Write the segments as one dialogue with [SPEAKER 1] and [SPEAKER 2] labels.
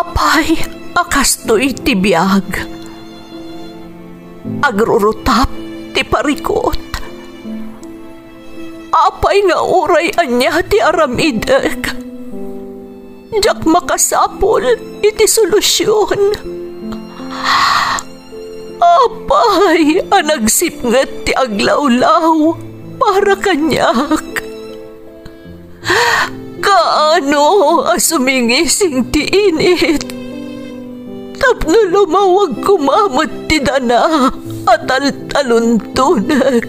[SPEAKER 1] Apay, akastoy ti biyag. Agrurutap ti parikot. Apay nga uray anya ti aramidek. Jak makasapol iti solusyon. Apay, anagsipnget ti aglawlaw para kanyak. Kaano asumingising ti init. Tapno lumawag kumamot ti dana at taluntunak.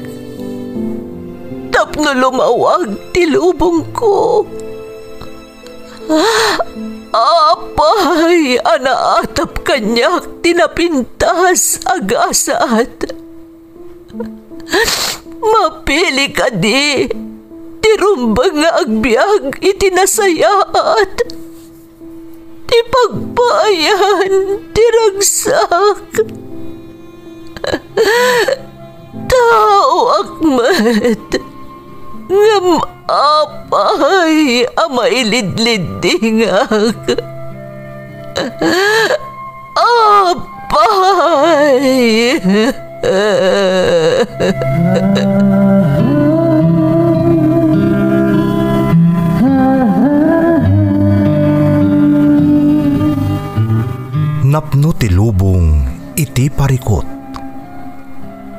[SPEAKER 1] Tapno lumawag ti lubong ko. Apay, anaatap kanyak tinapintas agasat. Mapili ka di, tirumbang nga agbyag itinasayaat. Ti pagbayan, tiragsak. Tao akmat, ngam apay, amailidlidingak. Apay.
[SPEAKER 2] Napno ti lubong iti parikot.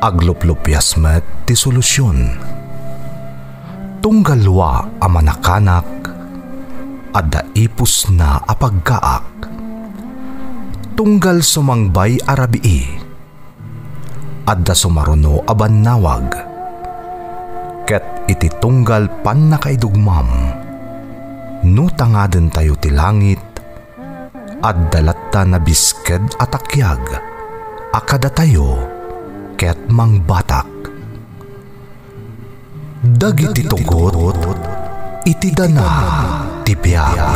[SPEAKER 2] Agluplupyas met ti solusyon. Tunggalwa a manakanak adda ipus na apagkaak. Tunggal sumangbay arabii adda sumaruno a bannawag. Ket iti tunggal pan nakaidugmam no tangaden tayo ti langit adda latta na bisked atakyag akada tayo ket mangbatak. Dagiti tugot iti dana ti biag.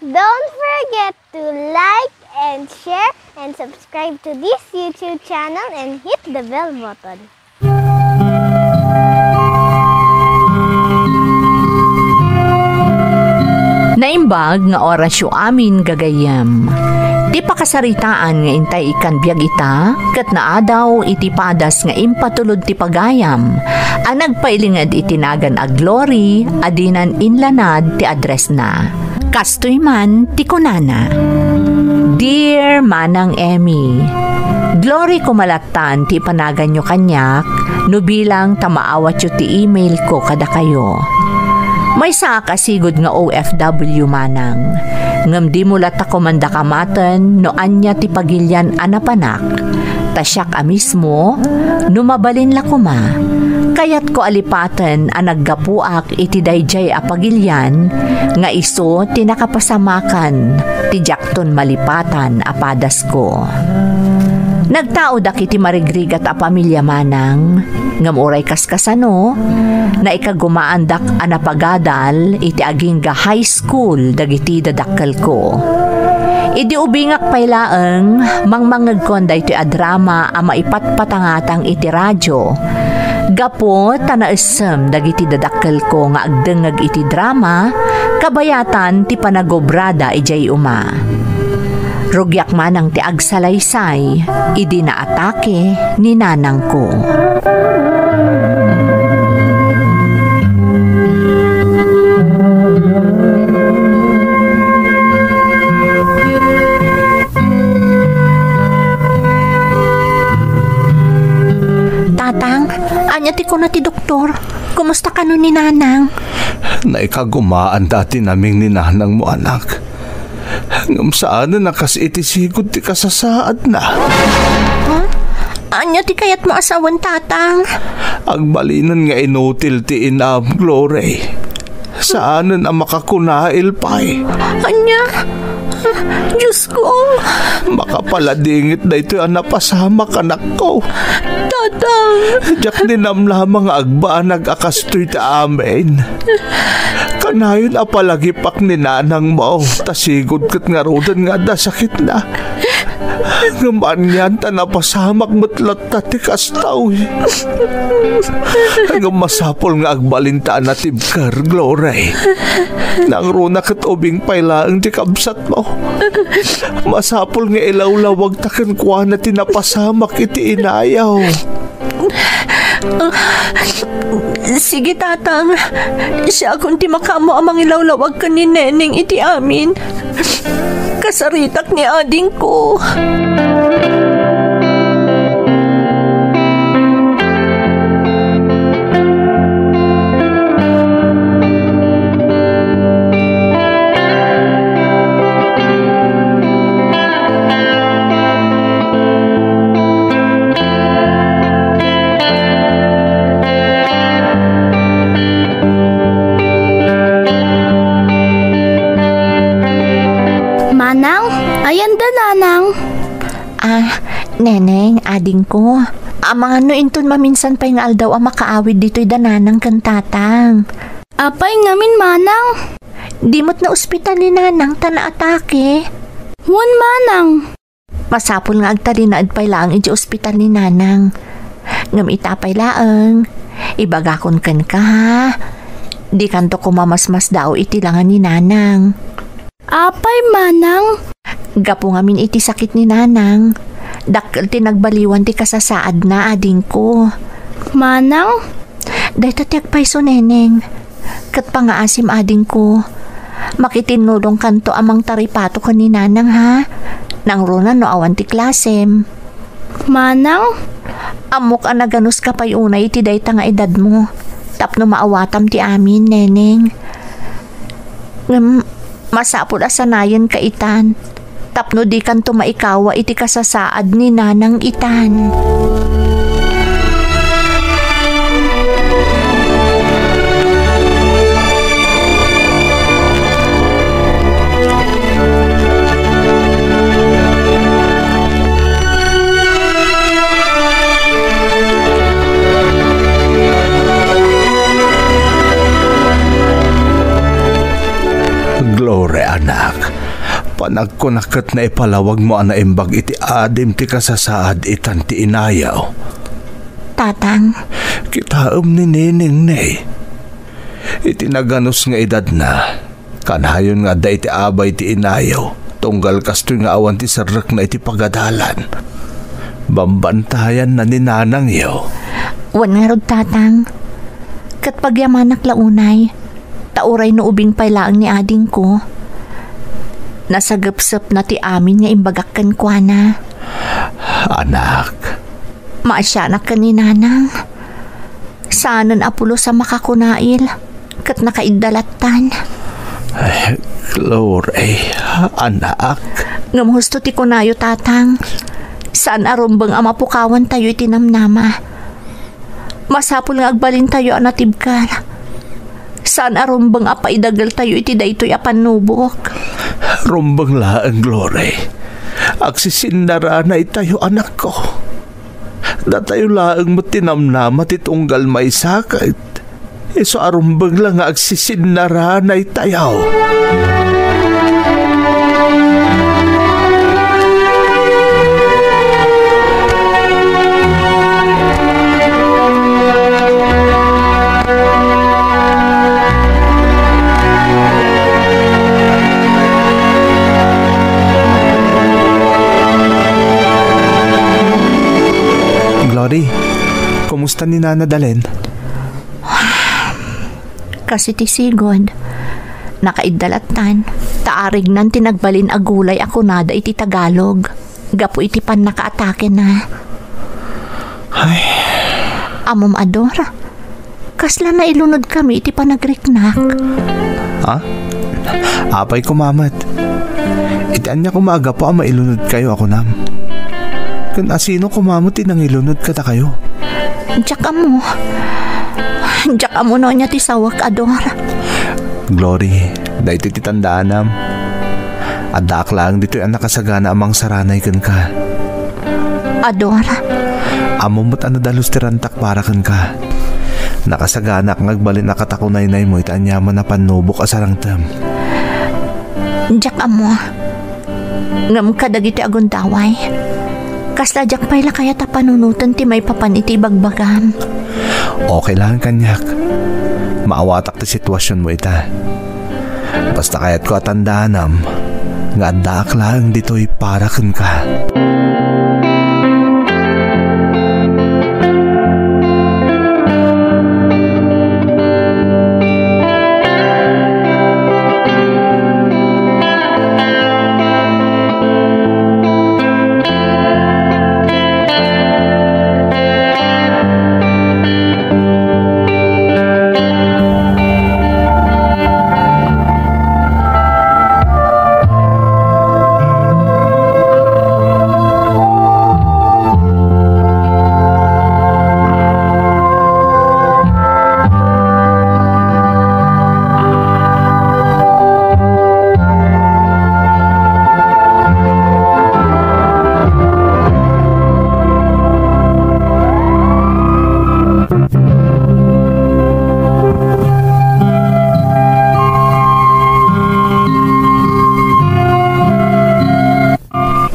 [SPEAKER 3] Don't forget to like and share and subscribe to this YouTube channel and hit the bell button.
[SPEAKER 1] Naimbag nga orasyo amin gagayam. Ti pakasaritaan nga intay ikan biag ita, kat naadaw iti padas nga impatulod ti pagayam, ang nagpailingad itinagan a Glory, adinan inlanad ti address na. Kastoy man ti kunana. Dear Manang Emmy, Glory kumalatan ti panagan nyo kanyak, no bilang tamaawat yo ti email ko kada kayo. May saa kasigod nga OFW manang, ngam di mo lata komanda kamatan no anya ti pagilyan anapanak, tasyak a mismo, no mabalin la kuma, kayat ko alipatan ang naggapuak iti dayjay a pagilyan, nga iso tinakapasamakan, ti jakton malipatan a padas ko. Nagtao dakiti marigrigat a pamilya manang, ngam oray kaskasano, na ikagumaandak a napagadal iti aging ga high school dagiti dadakkel ko. Idi ubingak paylaeng mangmangagkon da iti adrama a maipatpatangatang iti radyo. Gapo tanaesem dagiti dadakkel ko nga agdengeg iti drama, kabayatan ti panagobrada ijay uma. Rugyak manang ti agsalaysay, idi na atake ni nanang ko. Tatang, anya ti ko na ti doktor. Kumusta ka nun ni nanang?
[SPEAKER 4] Naikagumaan dati naming ni nanang mo, anak. Ngam saan na nakas itisigod ti kasasaad na.
[SPEAKER 1] Huh? Anya ti kayat mo asawan, tatang?
[SPEAKER 4] Agbalinan nga inutil ti inam, Glory. Saanan ang makakunail pa'y?
[SPEAKER 1] Anya? Diyos ko.
[SPEAKER 4] Makapaladingit na ito ang napasamak anak ko.
[SPEAKER 1] Tatang.
[SPEAKER 4] Diyak ninam lamang agbaan nag-akastoy ta amin. Kanayon apalagipak ni nanang mo. Tasigod kat nga rodan nga da sakit na. Ngaman yan ta napasamak matlat ta ti kastaw. Hanggang masapol nga agbalintaan na tibkar, Glory. Nang runa kat ubing pailaang ti kabsat mo. Masapol nga ilawlawag takan kwa na tinapasamak iti inayaw.
[SPEAKER 1] Sige, tatang. Siya kung ti makamo amang ilawlawag ka ni Neneng iti amin. Kasaritak ni ading ko.
[SPEAKER 3] Manang, ayan da nanang.
[SPEAKER 1] Neneng, ading ko. Mga ano inton maminsan pa yung aldaw ang makaawid dito'y dananang kantatang.
[SPEAKER 3] Apay ngamin manang.
[SPEAKER 1] Dimot na ospital ni nanang tana-atake.
[SPEAKER 3] Wan manang.
[SPEAKER 1] Masapol nga agtalinaad pa'y laang iti ospital ni nanang. Ngam itapay laang. Ibagakon kan ka ha. Di kanto kumamasmas daw iti langan ni nanang.
[SPEAKER 3] Apay manang.
[SPEAKER 1] Gapo ngamin iti sakit ni nanang. Dakkel ti nagbaliwan ti kasasaad na ading ko.
[SPEAKER 3] Manang?
[SPEAKER 1] Dahito ti agpayso neneng. Kat pangaasim ading ko. Makitinulong kanto amang taripato ka ni nanang ha. Nang runa no awan ti klasem.
[SPEAKER 3] Manang?
[SPEAKER 1] Amok ang naganus ka pa'y unay iti dayta nga edad mo. Tapno maawatam ti amin neneng. Masapul asanayan ka itan. Tapno di kan tumaikawa iti kasasaad ni nanang itan.
[SPEAKER 4] Glory anak. Panagkunakat na ipalawag mo ang naimbag iti adim ti kasasaad itan ti inayaw.
[SPEAKER 1] Tatang.
[SPEAKER 4] Kitaom ni Neneng ne. Iti naganos nga edad na. Kanayon nga da iti abay ti inayaw. Tunggal kastoy nga awan ti sarak na iti pagadalan. Bambantayan na ni nanang yaw.
[SPEAKER 1] Wan nga rod tatang. Kat pagyamanak launay. Tauray no ubing pailaang ni ading ko. Nasagapsap na ti amin nga imbagakkan kwa na.
[SPEAKER 4] Anak.
[SPEAKER 1] Maasyanak ka ni nanang. Saanan apulo sa makakunail. Kat nakaidalatan.
[SPEAKER 4] Ay, Glory, anak.
[SPEAKER 1] Ngam husto ti kunayo tatang. Saan arumbang amapukawan tayo itinamnama. Masapul nga agbalin tayo anatibkal. Saan arumbang apaidagal tayo iti daytoy apanubok.
[SPEAKER 4] Rumbang laang Glory. Agsisindaranay tayo anak ko. Datayo laang matinamnama titunggal may sakit. Iso arumbang lang agsisindaranay tayo.
[SPEAKER 2] Glory, kumusta ni Nana Dalen?
[SPEAKER 1] Kasi ti sigod. Nakaidalatan. Taarig nan tinagbalin agulay ako nada iti Tagalog. Gapo iti pan nakaatake na.
[SPEAKER 2] Ay.
[SPEAKER 1] Amom ador. Kasla na ilunod kami iti panagriknak.
[SPEAKER 2] Ha? Apay kumamat. Itaan niya kumaga po ang mailunod kayo ako nam. Kan asino kumamot inang ilunod ka ta kayo.
[SPEAKER 1] Diyak amo no niya ti sawak ador.
[SPEAKER 2] Glory, dahil iti tandaan nam. Adda lang dito ang nakasagana amang saranay kan ka.
[SPEAKER 1] Ador,
[SPEAKER 2] Amo mo't ano dalos tirantak para kan ka. Nakasagana kang agbalin na katakunay-nay mo itaan yaman na panubok asarangtam.
[SPEAKER 1] jak amo. Ngam ka dagiti agundaway. Kasla jak payla kaya ta panunutan ti may papan iti bagbagam.
[SPEAKER 2] Okay lang kanyak. Maawatak ti sitwasyon mo ita. Basta kaya't ko atandanam. Nga daak lang dito'y para kan ka.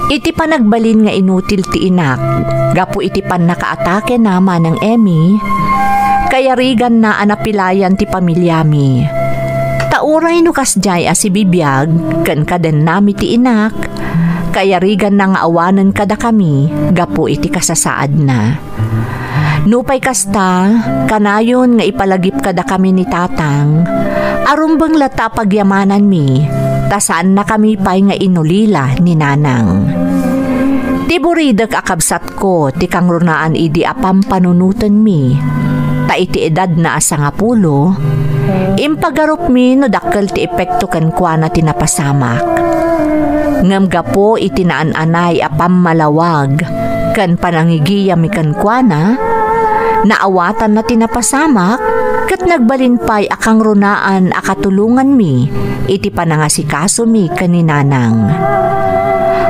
[SPEAKER 1] Iti panagbalin nga inutil ti inak, gapu iti pan nakaatake naman ng Emmy, kaya rigan na anapilayan ti pamilyami. Tauray no kasjay si bibiyag, kan kaden nami ti inak, kaya rigan na nga awanan kada kami, gapu iti kasasaad na. Nupay kasta, kanayon nga ipalagip kada kami ni tatang, arumbang lata pagyamanan mi, tasaan na kami pay nga inulila ni nanang. Tiburidag akabsat ko, ti kang runaan idi apam panunutan mi, ta iti edad na asa nga pulo, impagarup mi no dakkel ti epekto kan kuana tinapasamak. Ngam gapo iti naan-anay apam malawag, kan panangigiya mi kan kuana, naawatan na tinapasamak, kat nagbalinpay akang runaan akatulungan mi, iti panangasikaso mi kaninanang.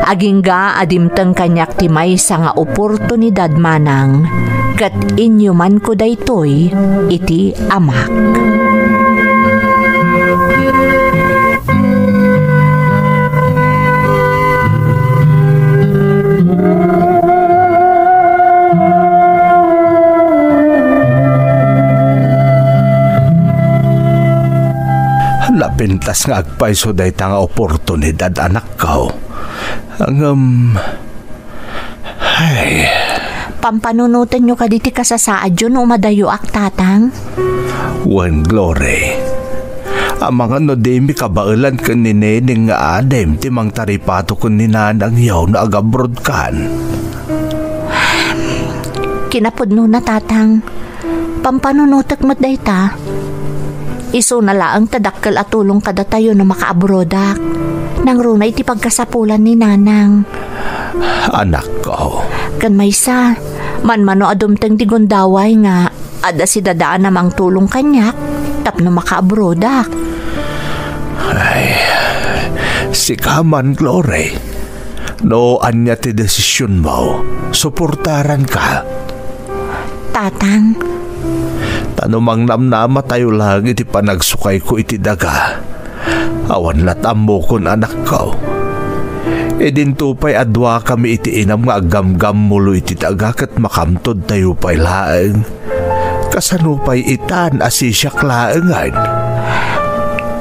[SPEAKER 1] Agingga adimtang kanyak ti maysa nga oportunidad manang, kat inyo man ko daytoy, iti amak.
[SPEAKER 4] Lapintas nga agpayso day ta nga oportunidad anak ko. Ay.
[SPEAKER 1] Pampanunutan nyo ka diti kasasaad yun o madayo ak tatang?
[SPEAKER 4] Wan Glory. Ang mga nodemi kabailan ka ni Neneng nga adem timang taripato ko ni nanang yaw na agabrod kan.
[SPEAKER 1] Kinapudno na tatang. Pampanunutak mo't day ta. Iso na laang tadakkel at tulong kada tayo na makaabrodak. Nang runay ti pagkasapulan ni nanang.
[SPEAKER 4] Anak ko.
[SPEAKER 1] Kan maysa, manmano adumteng ti gundaway nga, ada si dadaan namang tulong kanyak, tapno makaabrodak.
[SPEAKER 4] Ay, si Kaman Glory. No, anya ti desisyon mo, suportaran ka.
[SPEAKER 1] Tatang.
[SPEAKER 4] Tanumang namnama tayo lang iti panagsukay ko iti daga. Awan latam mo kon anak ko. E din tupay adwa kami iti inam nga agamgam mulo iti daga kat makamtod tayo pay laeng. Kasanupay itan asisyak laengan.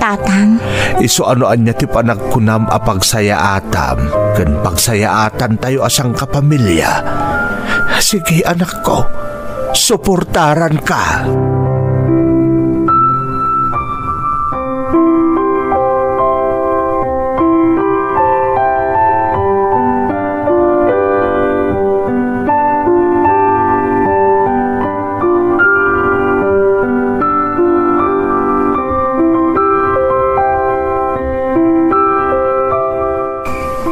[SPEAKER 1] Tatang.
[SPEAKER 4] Iso anoan niya ti panagkunam a pagsayaatam. Kan pagsayaatan tayo asang kapamilya. Sige anak ko, suportaran ka.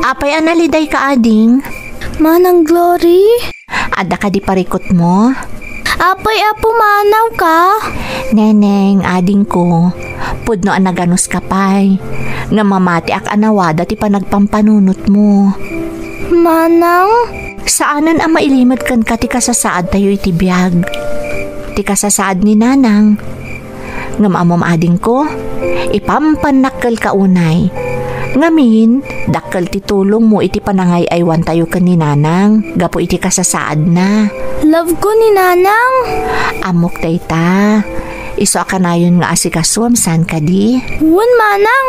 [SPEAKER 1] Apay analiday ka ading?
[SPEAKER 3] Manang Glory?
[SPEAKER 1] Ada ka di parikot mo?
[SPEAKER 3] Apay apo manaw ka?
[SPEAKER 1] Neneng, ading ko. Pudno ang naganos kapay. Nga mamati ak anawada ti panagpampanunot mo.
[SPEAKER 3] Manang?
[SPEAKER 1] Saanan ang mailimad kan ka ti kasasaad tayo iti biyag? Ti kasasaad ni nanang. Nga maamom ading ko, ipampanakkel ka unay. Ngamin, dakkel ti tulong mo iti panangay aywan tayo kan ni nanang, gapo iti kasasaad na.
[SPEAKER 3] Love ko ni nanang.
[SPEAKER 1] Amok dayta. Iso akanayon nga asikaswam san ka di?
[SPEAKER 3] Wan manang.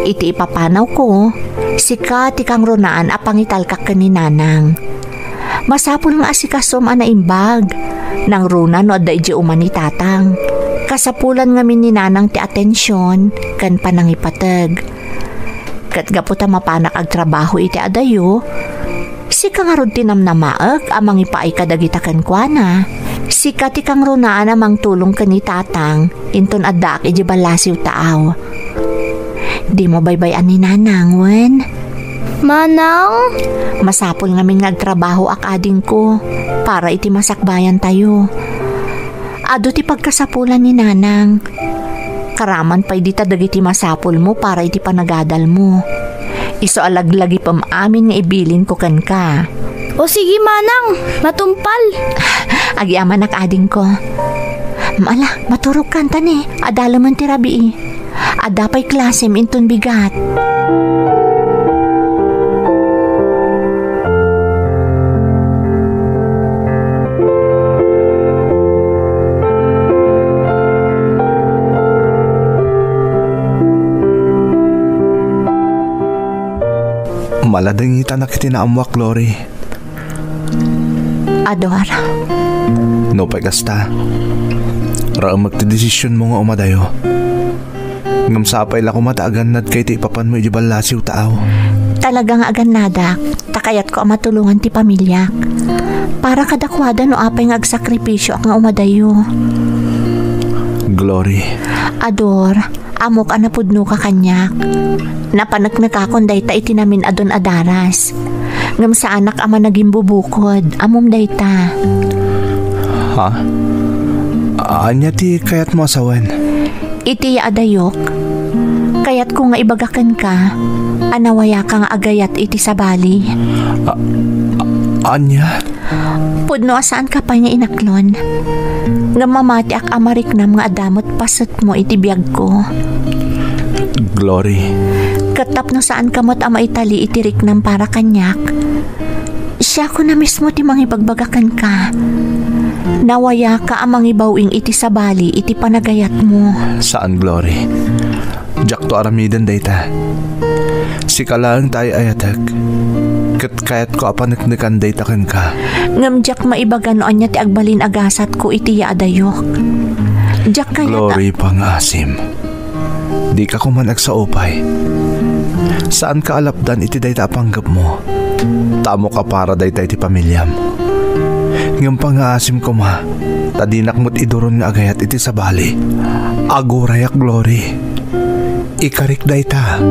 [SPEAKER 1] Iti ipapanaw ko, sika ti kang runaan apangital ka kan ni nanang. Masapul nga asikaswam anaimbag, nang runa no adda iji uman ni tatang. Kasapulan nga min ni nanang ti atensyon, kan panangipatag. Kat gaputa mapanak ag trabaho iti adayo, sika nga rod tinamnamaak amang ipaay kadagita kan kuana. Sika ti kang runaan amang tulong kan ni tatang, inton addaak iji balasiw taaw. Di mo baybayan ni nanang, wen?
[SPEAKER 3] Manang?
[SPEAKER 1] Masapol ngamin nagtrabaho ak ading ko, para iti masakbayan tayo. Ado ti pagkasapulan ni nanang. Karaman pa'y di dagiti masapol mo para iti panagadal mo. Iso alaglagi pam amin nga ibilin ko kan ka.
[SPEAKER 3] O sige manang, matumpal.
[SPEAKER 1] Agyaman ak ading ko. Mala, maturog kanta ni, adalaman ti rabi. Adapay klasem inton bigat.
[SPEAKER 2] Maladangita na kiti naamwak, Glory.
[SPEAKER 1] Ador.
[SPEAKER 2] No pa'y kasta. Raang magtidesisyon mo nga umadayo. Ngam sapay la kumataagan nad kay ti ipapan mo ijibalasiw taaw.
[SPEAKER 1] Talagang agan nadak, takayat ko ang matulungan ti pamilyak. Para kadakwada no apay ngagsakripisyo ak nga umadayo.
[SPEAKER 2] Glory.
[SPEAKER 1] Ador, amok anapudno ka kanyak. Napanak nakakonday ta iti namin adon adaras. Ngam sa anak ama naging bubukod, amom dayta.
[SPEAKER 2] Ha? Anya ti kayat mo asawan?
[SPEAKER 1] Iti adayok. Kayat ko nga ibagakan ka, anawaya ka nga agayat iti sabali.
[SPEAKER 2] Anya?
[SPEAKER 1] Pudno asaan ka pa niya inaklon. Nga mamati ak amariknam nga adamot pasot mo iti biyag ko.
[SPEAKER 2] Glory.
[SPEAKER 1] Katap no saan kamot ama itali itirik ng para kanyak. Siya ko na mismo ti mangibagbagakan ka. Nawaya ka amang ibawing iti sabali iti panagayat mo.
[SPEAKER 2] Saan, Glory? Jak to aramidan dayta. Sikalang tayo ayatag. Kat kayat ko apanagnakan dayta kan ka.
[SPEAKER 1] Ngamjak maibagan o anya ti agbalin agasat ko iti yaadayok. Jak kayat
[SPEAKER 2] Glory pangasim. Di ka kuman agsaupay. Saan ka alapdan iti dayta panggap mo? Tamo ka para dayta iti pamilyam. Ngam pangasim ko ma, tadinak mo't iduron nga agayat iti sabali. Agurayak, Glory. Ikarik dayta.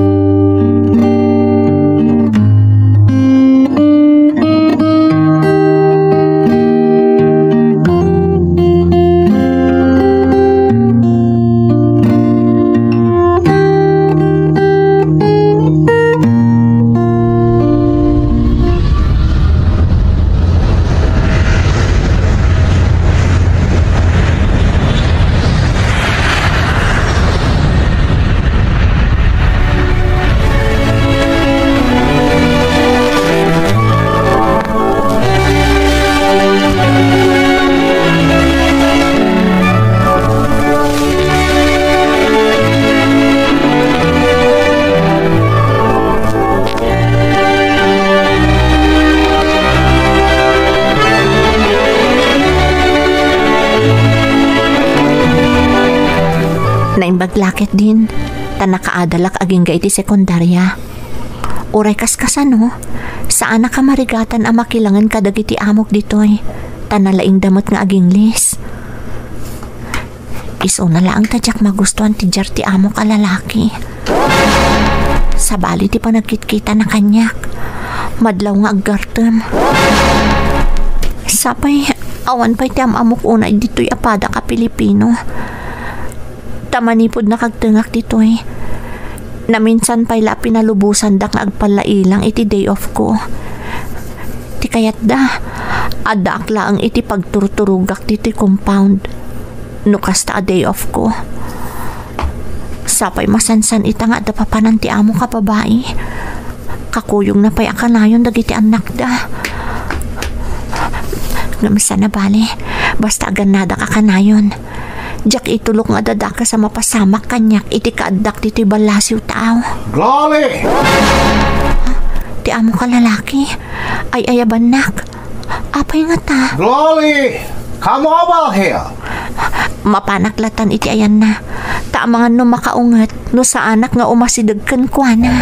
[SPEAKER 1] Naimbaglaket din, tanakaadalak aging ga iti sekundarya. Uray kaskasan no, saan na kamarigatan ang makilangan kadag iti amok ditoy, tanalaing damot nga aging lis. Iso na lang tadyak magustuhan ti jar ti amok a lalaki. Sabali ti panagkitkita na kanyak, madlaw nga aggartem. Sapay, awan pa'y ti amok unay dito'y apada ka Pilipino. Tamanipod nakagtengak dito eh. Naminsan pa'y la pinalubusan da nga agpalailang iti day off ko. Ti kayat da, ada akla ang iti pagturturugak dito compound. Nukasta a day off ko. Sapay masansan ita nga da papanan ti amo ka babae. Kakuyong na pa'y akanayon dagiti anak da. Namisa na bale, basta aganada ka kanayon. Diyak itulok nga dadaka sa mapasamak kanyak iti kaadak dito'y balasiw tao.
[SPEAKER 4] Glory!
[SPEAKER 1] Ti amo ka lalaki, ay ayabanak. Apay nga ta.
[SPEAKER 4] Glory! Come over here!
[SPEAKER 1] Mapanaklatan iti ayan na. Ta mga no makaungat no sa anak nga umasidagkan kwa na.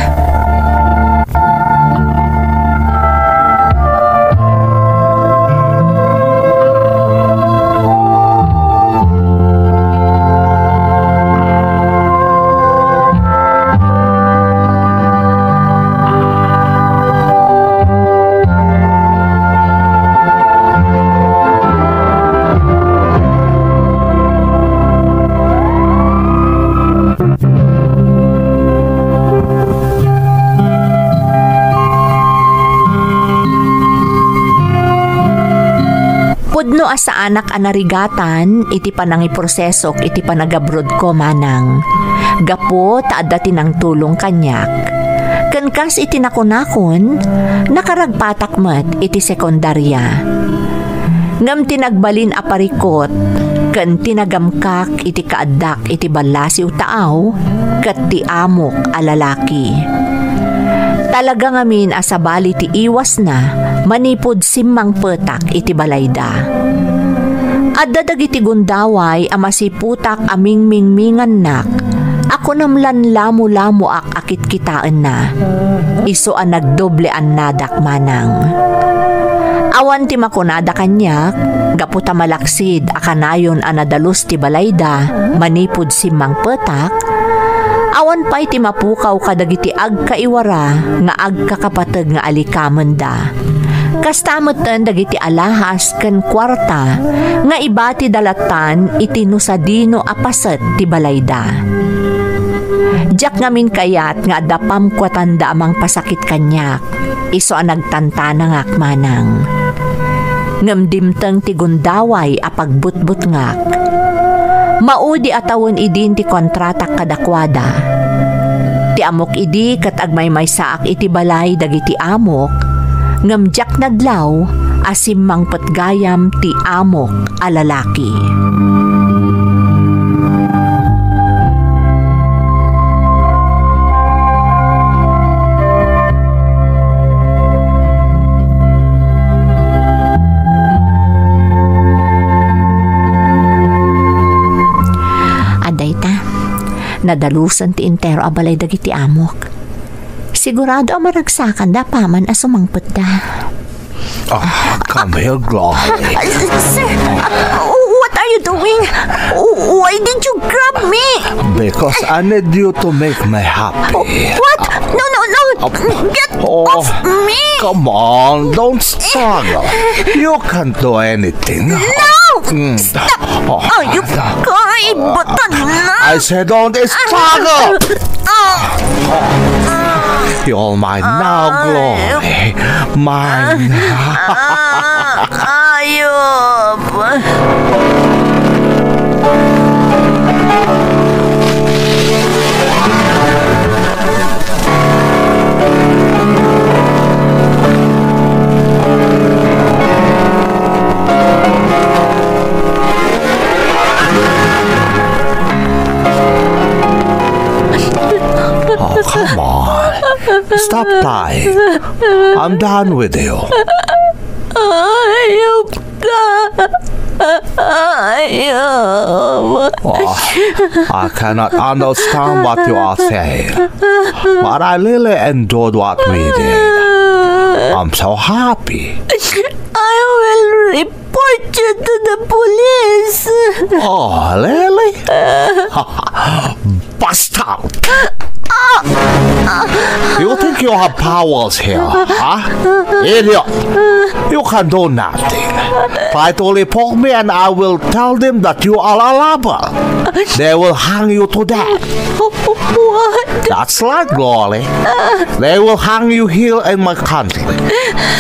[SPEAKER 1] Pudno asa anak anarigatan, iti panangiprosesok, iti panagabrod ko manang. Gapo, taada tinang tulong kanyak. Kankas iti nakunakon, nakaragpatak met iti sekundarya. Ngam tinagbalin aparikot, kan tinagamkak iti kaadak iti balasiw taaw, kat ti amok alalaki. Talaga ngamin asabali ti iwas na, manipod simmang petak iti balayda. Adda dagiti gundaway amasiputak aming mingmingan nak, ako namlan lamu-lamu akit kitaan na. Iso ang nagdoble an nadak manang. Awan ti makunada kanyak, gaputa malaksid akanayon anadalus ti balayda, manipod simmang petak, awan pa'y ti mapukaw kadagiti agkaiwara nga agkakapateg nga alikamen da. Kastamutan dagiti alahas ken kwarta nga ibati dalatan iti nusadino apaset ti balayda. Diyak ngamin kayat nga adapam kwa tanda amang pasakit kanyak, iso ang nagtantana ngak manang. Ngamdimteng ti gundaway apagbutbut ngak. Maudi atawon idin ti kontratak kadakwada. Ti amok idi kat agmay saak iti balay dagiti amok, ngamjak nadlaw asim mangpetgayam ti amok alalaki. Nadalusan ti intero abalay dagiti amok. Sigurado ang maragsakan da paman as sumangpet da.
[SPEAKER 4] Come here, Glory.
[SPEAKER 1] Sir, what are you doing? Why did you grab me?
[SPEAKER 4] Because I need you to make me happy.
[SPEAKER 1] What? No. Get off me.
[SPEAKER 4] Come on, don't struggle. You can't do anything.
[SPEAKER 1] No! Stop! You kaibutan na!
[SPEAKER 4] I said don't struggle! You're mine now, Glory. Mine.
[SPEAKER 1] Ayop!
[SPEAKER 4] Oh, come on. Stop crying. I'm done with you.
[SPEAKER 1] Ayop ka! Ayop!
[SPEAKER 4] Oh, I cannot understand what you are saying, but I really enjoyed what we did. I'm so happy.
[SPEAKER 1] I will report you to the police.
[SPEAKER 4] Oh, really? Bust out! You think you have powers here, huh? Idiot! You can do nothing. try to report me and I will tell them that you are a robber. They will hang you to death.
[SPEAKER 1] What?
[SPEAKER 4] That's right, Glory. They will hang you here in my country.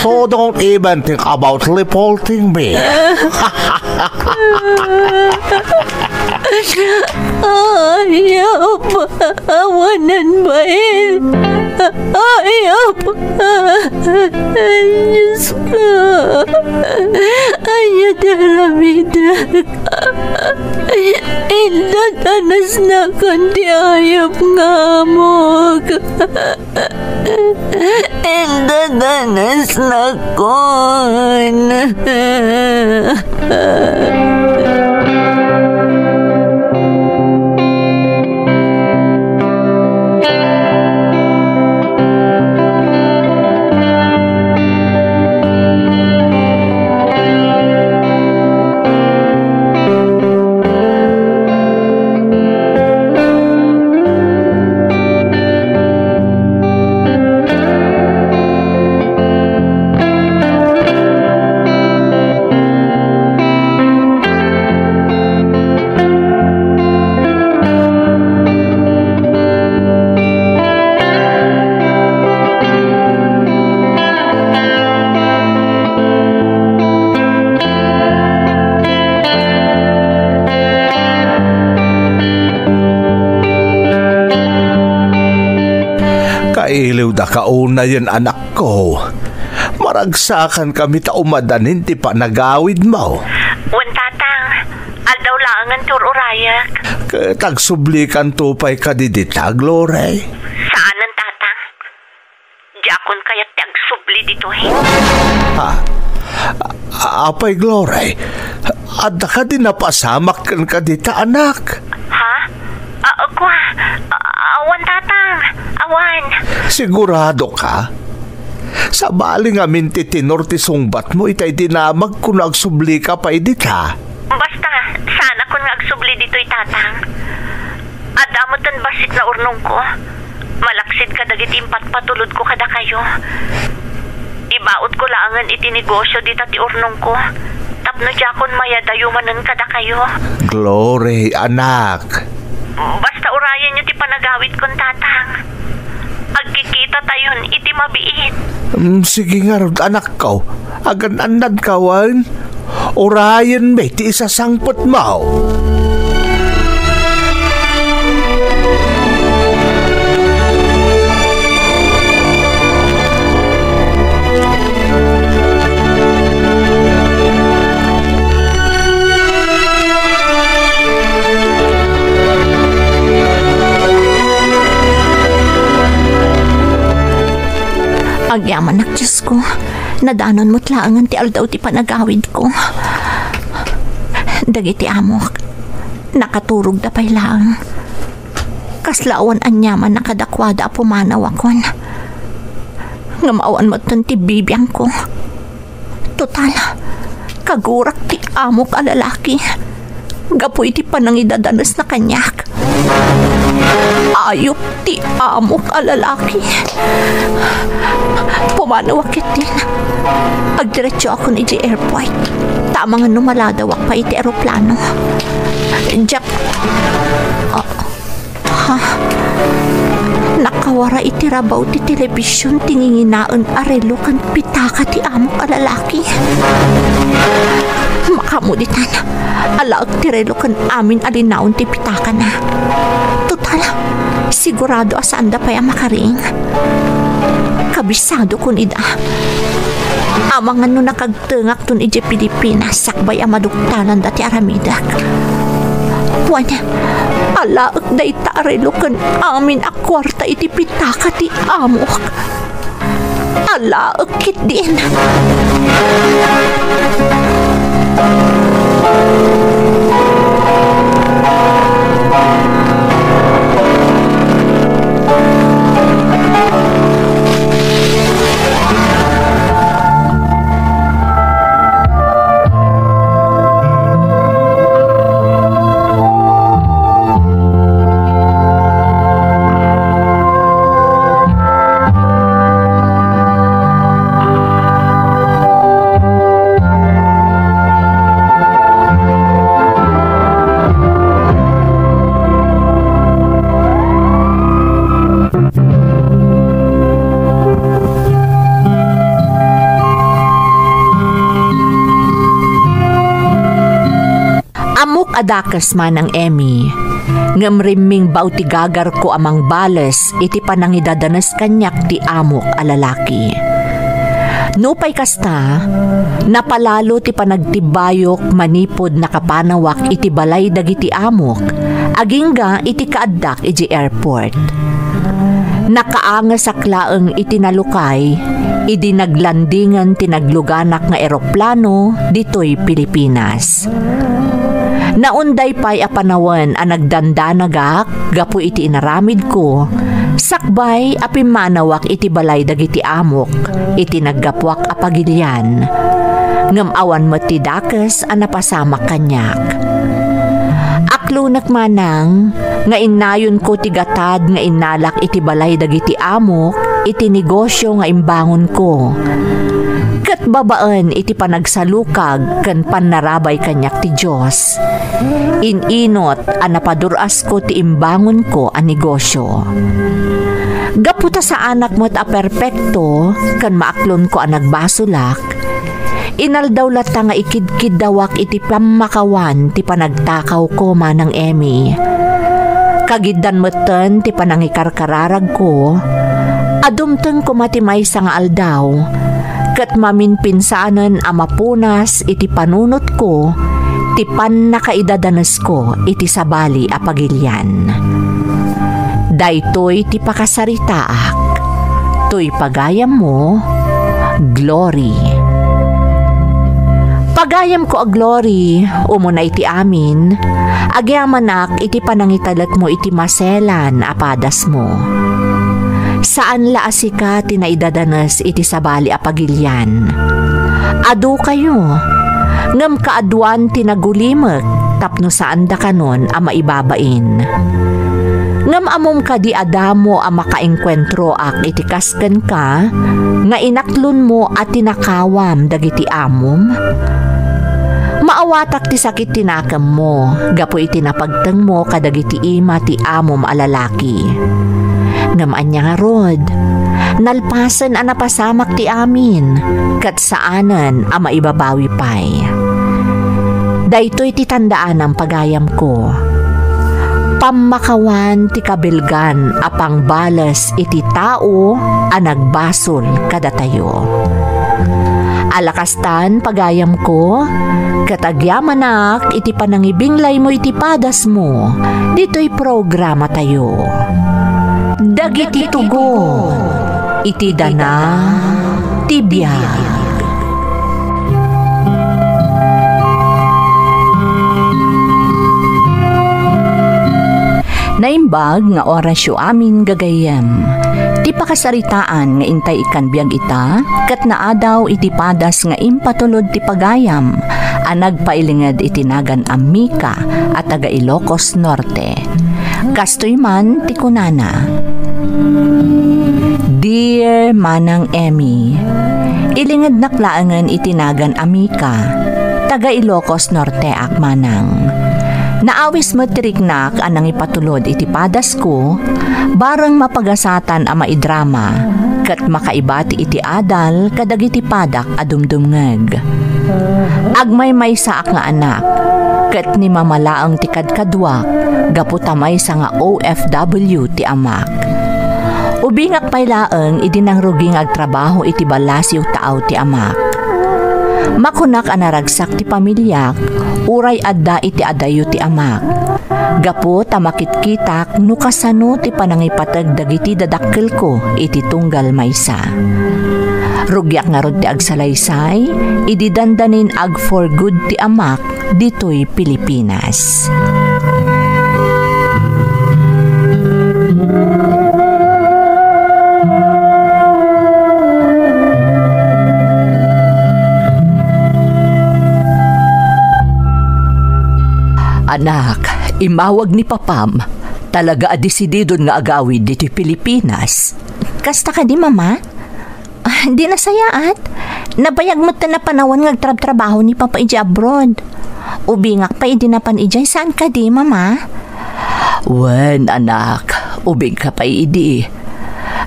[SPEAKER 4] So don't even think about reporting me.
[SPEAKER 1] Ayop, awanan ba Ayop, Diyos ko. Ayadalamida. Indatanas na kundi ayop nga mo. Indatanas na kon.
[SPEAKER 4] Kailiw da kauna yan anak ko. Maragsakan kami ta umadanin ti pa nagawid mo.
[SPEAKER 5] Wan tatang, aldaw laangan tur urayak.
[SPEAKER 4] Tagsublikan tupay ka didita, Glory.
[SPEAKER 5] Saan ang tatang? Jakon kaya't tagsubli dito
[SPEAKER 4] Ha? Apay, Glory. Adda ka din napasamak kan ka dita, anak.
[SPEAKER 5] Ha? Ako awan tatang, awan.
[SPEAKER 4] Sigurado ka? Sa baling amin ti tinor ti sungbat mo, itay dinamag kung nagsubli ka pa idita.
[SPEAKER 5] Basta, sana kung nagsubli dito'y tatang. Adamotan basit na urnong ko. Malaksid ka dagitimpat patulod ko kada kayo. Ibaot ko laangan itinegosyo dita ti urnong ko. Tapno jakon mayadayumanan kada kayo.
[SPEAKER 4] Glory, anak.
[SPEAKER 5] Basta urayan nyo ti panagawit kong tatang. Agkikita tayon iti mabiit.
[SPEAKER 4] Sige nga, anak ko. Agan-anad kawan. Urayan may ti isasangpot mo.
[SPEAKER 1] Agyaman nak Diyos ko, nadanon mo't laangan ti aldaw ti panagawid ko. Dagiti amok, nakaturog da pay lang. Kaslawan anyaman nakadakwada pumanaw akon. Ngamauan mo ton ti bibiyang ko. Total, kagurak ti amok alalaki. Gapoy ti panangidadanas na kanyak. Ayop ti amok alalaki. Pumanawakit din. Agdiretso ako ni airport. Tama nga numaladawak pa iti aeroplano. Jack, nakawara iti rabaw ti telebisyon tinginginaan arelo kan pitaka ti amok alalaki. Makamuditan, alaot ti relo kan amin alinaon ti pitaka na. Total, sigurado asaan da pa yung makaring. Kabisado kun ida. Amangan no nakagtengak tun ije Pilipinas sakbay amaduktanan dati aramidak. Wana, alaot da itarelo kan amin akwarta iti pitaka ti amok. Alaot kit din. adakas man ang Emmy. Ngamriming baw ti gagar ko amang bales iti panangidadanas kanyak ti amok a lalaki. Nupay kasta, napalalo ti panagtibayok manipod nakapanawak iti balay dagiti amok, agingga iti kaaddak iti airport. Nakaangas saklaeng iti nalukay, idi naglandingan ti nagluganak nga eroplano ditoy Pilipinas. Naunday pa'y apanawan a nagdandanagak gapu iti inaramid ko, sakbay apimanawak iti balay dagiti amok, iti naggapwak a pagilian. Ngam awan mo ti dakes a napasamak kanyak. Aklunak manang, nga inayon ko ti gatad nga inalak iti balay dagiti amok, iti negosyo nga imbangon ko. Kat babaan iti panagsalukag kan panarabay kanyak ti Diyos. Ininot a napaduras ko ti imbangon ko a negosyo. Gaputa sa anak mo't a perpekto kan maaklon ko a nagbasulak, inaldaw lata nga ikidkid dawak iti pamakawan ti panagtakaw ko manang Emmy. Kagiddan moten ti panangikarkararag ko, adumteng ko matimay sa nga aldaw, kat maminpinsanan a mapunas iti panunot ko, ti pan nakaidadanas ko iti sabali a pagilian. Daytoy ti pakasaritaak, to'y pagayam mo, Glory. Pagayam ko a Glory, umuna iti amin, agyamanak iti panangitalat mo iti maselan apadas mo. Saan laasi ka tinaidadanas iti sabali a pagilian? Adu kayo, ngam kaadwan tinagulimek, tapno saan da kanon a maibabain. Ngam amom ka di adamo a makaengkwentro ak iti kasken ka, nga inaklon mo at tinakawam dagiti amom? Maawatak ti sakit tinakam mo, gapo iti napagteng mo kadagiti ima ti amom a lalaki. Ngam anya nga rod, nalpasan a napasamak ti amin, kat saanan a maibabawi pay. Daytoy ti tandaan ang pagayam ko. Pamakawan ti kabilgan apang balas iti tao a nagbasol kada tayo. Alakastan pagayam ko, katagyamanak iti panangibinglay mo iti padas mo, dito'y programa tayo. Dagiti tugon, iti dana, tibiyag. Naimbag nga orasyo amin gagayem. Ti pakasaritaan nga intay ikan biyag ita, kat naadaw iti padas nga impatulod ti pagayam, a nagpailingad itinagan Amika at taga Ilocos Norte. Kastoy man ti kunana. Dear Manang Emmy, ilingad naklaangan itinagan Amika, taga Ilocos Norte ak manang. Naawis mo tiriknak anang ipatulod iti padas ko, barang mapagasatan a maidrama, kat makaibati iti adal kadagiti padak adumdumngeg. Agmay may saak nga anak, kat ni mamalaang ti kadkadwak, gaputamay sa nga OFW ti amak. Ubingak paylaeng idinang ruging agtrabaho iti balasyo taaw ti amak. Makunak anaragsak ti pamilyak, uray adda iti adayo ti amak. Gapo tamakitkitak no kasano ti panangipatag dagiti dadakkel ko iti tunggal maysa. Rugyak nga rod ti agsalaysay, ididandanin ag for good ti amak ditoy Pilipinas.
[SPEAKER 6] Anak, imawag ni Papam. Talaga adesididon nga agawid dito Pilipinas.
[SPEAKER 1] Kasta ka di, Mama? Di na sayaat. Nabayag mo ta na panawan nga agtrab-trabaho ni Papa iji abroad. Ubingak pa idinapan ijay. Saan ka di, Mama?
[SPEAKER 6] Wen, anak. Ubing ka pa idi.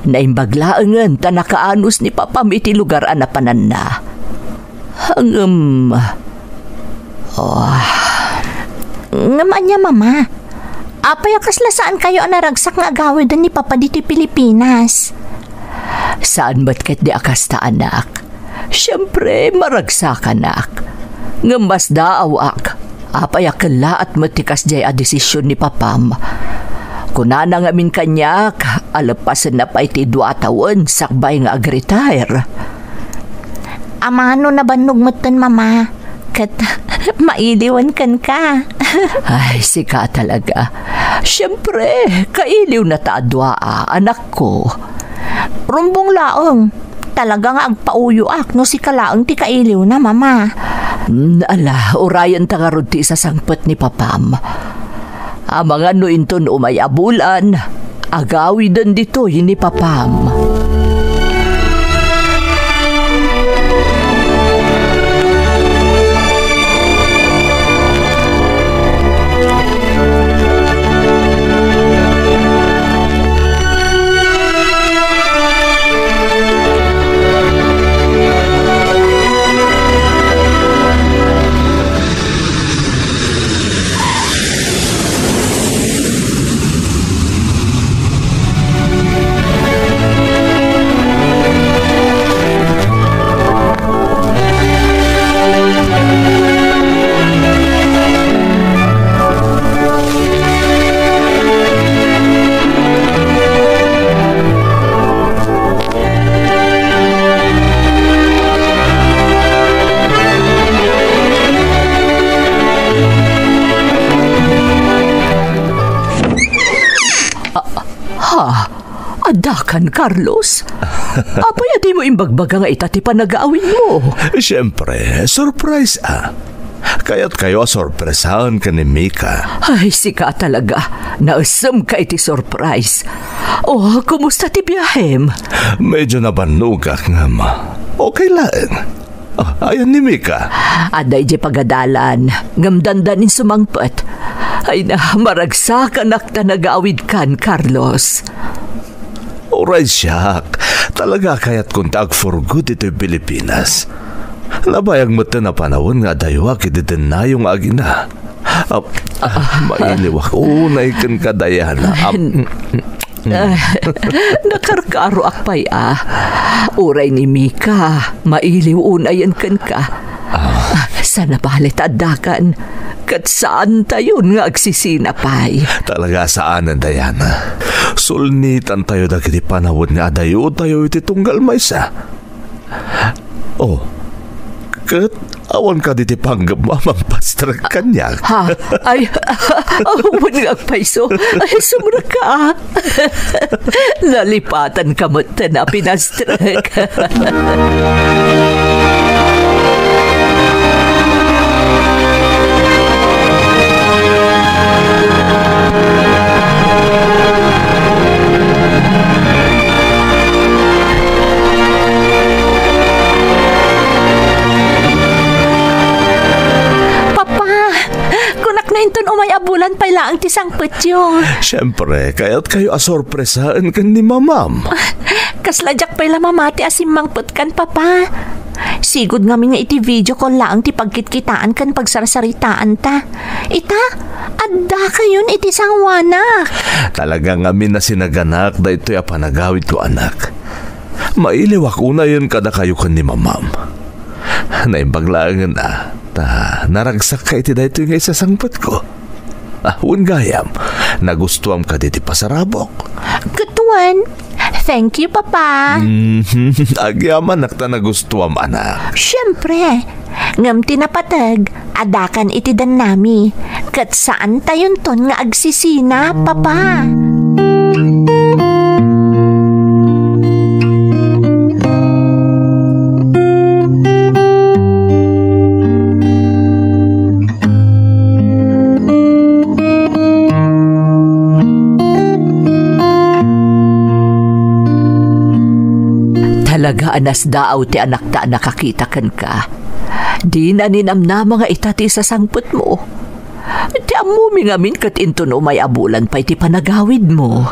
[SPEAKER 6] Naimbaglaangan ta nakaanos ni Papam iti lugar anapanan na. Hangam...
[SPEAKER 1] Ngaman niya, mama. Apay kaslasaan kayo naragsak nga agawid ni Papa dito Pilipinas.
[SPEAKER 6] Saan ba't ket di akasta anak? Siyempre, maragsak anak. Ngambas daaw ak. Apay akala at matikas jay a desisyon ni Papam. Kunana nga min kanyak, alapasan na pa iti 2 taon, sakbay nga ag-retire.
[SPEAKER 1] Amano na banog moten, mama. Kat mailiwan kan ka.
[SPEAKER 6] Ay, sika talaga. Siyempre, kailiw na taadwa anak ko.
[SPEAKER 1] Rumbong laong. Talaga nga agpauyo ak no si kalaang ti kailiw na, mama.
[SPEAKER 6] Ala, urayan tangarod ti sa sangpet ni Papam. Mga no inton umay abulan, agawidan dito ni Papam. Adakan, Carlos? Apay, di mo imbagbaga nga itati pa nag-aawin mo.
[SPEAKER 4] Siyempre, surprise Kaya't kayo sorpresahan ka ni Mika.
[SPEAKER 6] Ay, sika talaga. Naasam ka iti surprise. Oh, kumusta ti biyahem?
[SPEAKER 4] Medyo nabanugak nga ma. Okay lang. Ayan ni Mika.
[SPEAKER 6] Aday di pagadalan. Ngamdandanin sumangpet. Ay na, maragsakan akta nag-aawid kan, Carlos.
[SPEAKER 4] Alright, siyak. Talaga kaya't kuntag for good ito'y Pilipinas. Nabayag mo na panahon nga daywa kititen na yung agina. Mailiwak. Unay kan kadayana.
[SPEAKER 6] Nakarkaro akpay Uray ni Mika. Mailiw unayan kan ka. Sana balit adakan. Kat saan tayo nga agsisinapay?
[SPEAKER 4] Talaga saan ang Diana? Sulnitan tayo na kiti panahon nga adayo tayo iti tunggal maysa. Kat awan ka diti panggap mamang pastor kanya.
[SPEAKER 6] Ay, managpaiso. Ay, sumra ka. Lalipatan ka mo na pinastrek.
[SPEAKER 1] Inton umay abulan pa lang ti sangpetyo.
[SPEAKER 4] Siyempre, kaya't kayo asorpresaan kan ni mamam.
[SPEAKER 1] Kasladyak pa mamati asimangpet kan, papa. Sigod nga nga iti video call lang ti pagkitkitaan kan pagsarsaritaan ta. Ita, adda kayon iti sangwanak.
[SPEAKER 4] Talaga ngamin na sinaganak da ito'y apanagawid ko, anak. Mailiwak una yun kada kayo kan ni mamam. Naimbaglaangan naragsak ka iti dahito yung isasangpat ko. Gayam, nagustuhan ka diti pasarabok.
[SPEAKER 1] Kutuan, thank you, papa.
[SPEAKER 4] Agyaman nakta nagustuhan, anak.
[SPEAKER 1] Siyempre, ngam tinapatag, adakan iti dan nami. Kat saan tayon ton nga agsisina, papa?
[SPEAKER 6] Talaga anas daaw ti anak ta nakakita kan ka. Di na ninamna mga itati sa sangput mo. Ti amumi ngamin kat inton umay abulan pa iti panagawid mo.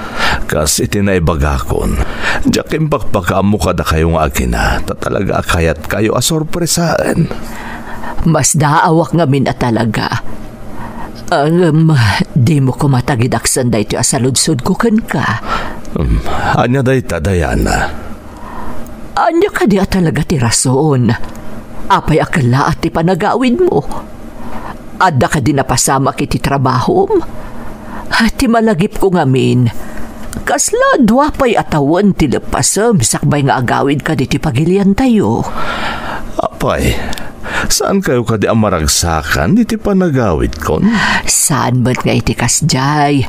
[SPEAKER 4] Kas iti naibagakon. Diyakin pakpakamu kada kayong akina. Talaga kayat kayo asorpresaan.
[SPEAKER 6] Mas daawak ngamin at talaga. Di mo ko matagidaksan da ito asaludsod ko kan ka.
[SPEAKER 4] Anya day ta, Diana.
[SPEAKER 6] Anya ka di talaga ti rason. Apay akala at ti panagawid mo. Adda ka di napasama kiti trabahom. Ti malagip ko ngamin. Kasla duwapay atawan ti lepasam sakbay nga agawid ka di ti pagilian tayo.
[SPEAKER 4] Apay, saan kayo ka di amaragsakan di ti panagawid kon?
[SPEAKER 6] Saan ba't nga iti kasjay?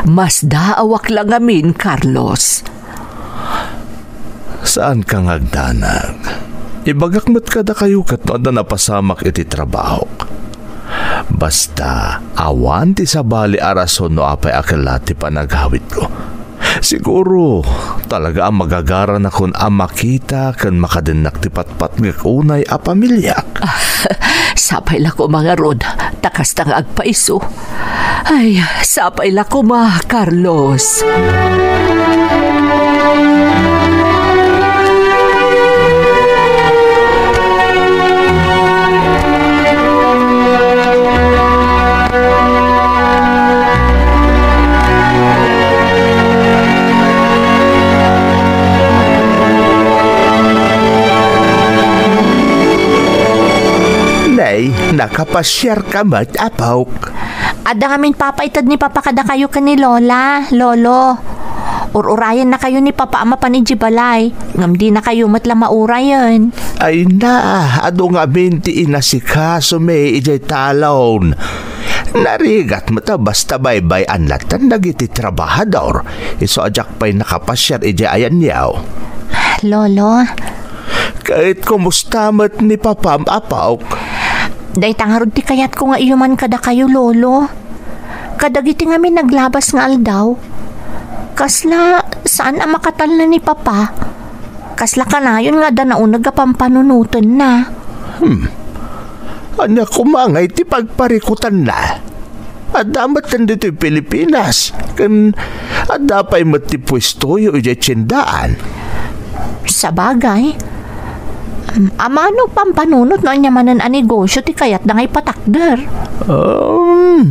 [SPEAKER 6] Mas daawak lang amin, Carlos.
[SPEAKER 4] Saan ka ngagdanag? Ibagak mo't kada kayo kat no na napasamak iti trabaho. Basta awan ti sabali arason no apay akala ti panagawid ko. Siguro talaga ang magagara na kun ang makita kan makadinak ti patpat ng unay a pamilyak.
[SPEAKER 6] Sapay la ko mga rod, takas tang agpaiso. Ay, sapay la ko Carlos.
[SPEAKER 4] Nakapasyar ka mat, Apok.
[SPEAKER 1] Ada ngamin papaitad ni Papa kada kayo ka ni Lola, Lolo. Ururayan na kayo ni Papa ama panidji balay. Ngam di na kayo matla maurayan.
[SPEAKER 4] Ay na, ado nga binti inasikaso may ijay talon. Narigat mo ta basta baybay anlatan nagiti trabahador. Iso ajak pa'y nakapasyar ijay ayan niyaw.
[SPEAKER 1] Lolo.
[SPEAKER 4] Kahit kumusta mat ni Papa Apok.
[SPEAKER 1] Day tangarod ti kayat ko nga iyuman kada kayo, Lolo. Kadagiti nga mi naglabas nga aldaw. Kasla, saan ang makatal na ni Papa? Kasla ka na yun nga da naunag pampanunutan na.
[SPEAKER 4] Anya kumangay ti pagparikutan na. Adamat nandito yung Pilipinas. Kan adapay mati pwesto yung itsindaan.
[SPEAKER 1] Sa bagay, amano pampanunot no anya manan a negosyo ti kayat da ngay patakder.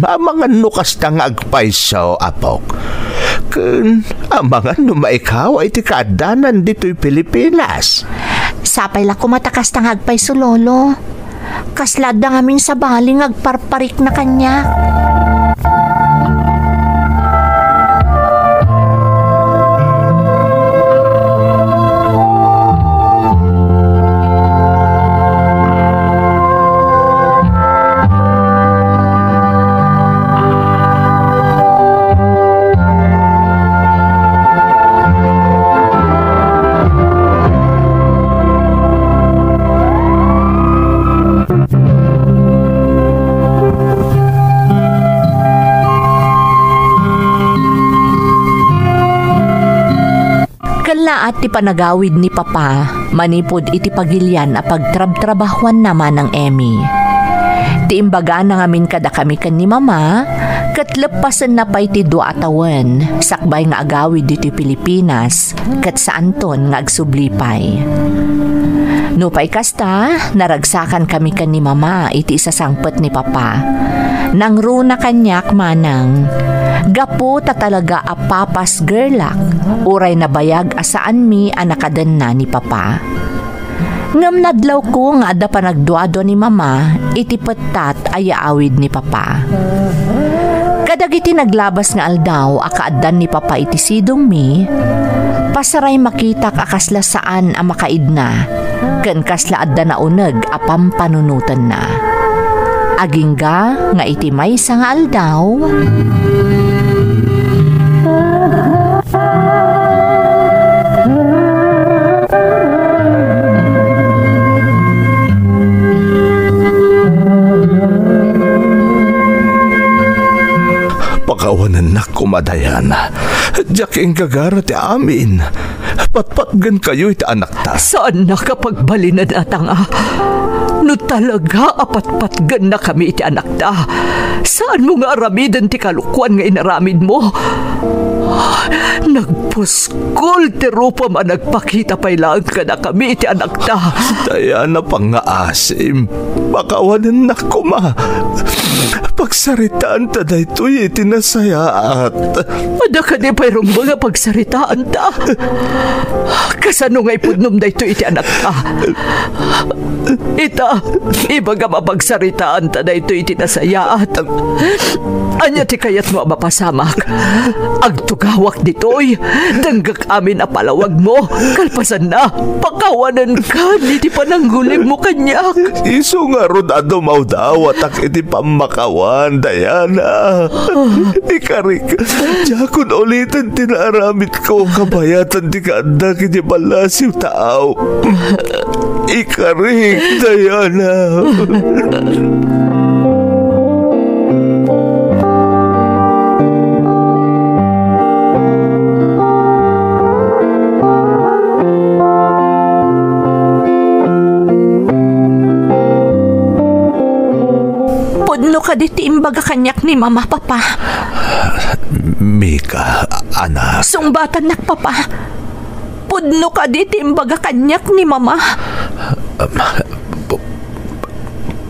[SPEAKER 4] Amangan no kasta nga agpaisaw, Apok. Kun amangan no maikaw ay ti kaadanan dito'y Pilipinas.
[SPEAKER 1] Sapay la kumatakas tang agpaiso, Lolo. Kaslad da ngamin sa baling agparparik na kanya. At ti panagawid ni Papa, manipod iti pagilyan a pagtrab-trabahuan naman ng Emmy. Ti imbaga na ngamin kada kami kan ni Mama, kat lepasan na pa'y ti dua atawan, sakbay nga agawid dito Pilipinas, kat sa Anton nga agsublipay. No pa'y kasta, naragsakan kami kan ni Mama iti isasangpet ni Papa. Nang runa kanyak manang, gapo ta talaga a papas gerlak, uray na bayag asaan mi anakadan na ni Papa. Ngam nadlaw ko nga ada pa nagduado ni Mama, iti petat ayaawid ni Papa. Kadagiti naglabas nga aldaw, akaadan ni Papa iti sidong mi, pasaray makitak akasla saan ang makaidna, ken kasla adda na uneg a pampanunutan na. Agingga nga iti maysa nga aldaw,
[SPEAKER 4] pakawanan na kumadayana. Diyak ang gagara ti amin. Patpatgan kayo iti anak ta.
[SPEAKER 6] Saan na kapag balinan atang no talaga apatpatgan na kami iti anak ta. Saan mo nga aramidan ti kalukuan nga inaramid mo? Nagpuskol ti rupa man nagpakita pa'y lang ka na kami iti anak ta.
[SPEAKER 4] Daya na pang nga asim. Bakawanan na kuma. pagsaritaan ta daytoy itinasayaat.
[SPEAKER 6] Ada ka di payrong mga pagsaritaan ta. Kasano nga ipudnom daytoy iti anak ta. Ita, ibaga mapagsaritaan ta daytoy itinasayaat. Anya ti kayat mo mapasamak. Agtugawak ditoy, danggak amin a palawag mo. Kalpasan na, pakawanan ka, iti pananggulim mo kanyak.
[SPEAKER 4] Iso nga ron ado maudawat ak iti pamakawan, Diana. Ikarik, jakon ulitin tinaramit ko kabayatan ti kaanda kiti balasiw tao. Ikarik, Diana.
[SPEAKER 1] Pudno ka diti imbaga kanyak ni mama, papa.
[SPEAKER 4] Mika, anak.
[SPEAKER 1] Sungbatan nak, papa. Pudno ka diti imbaga kanyak ni mama.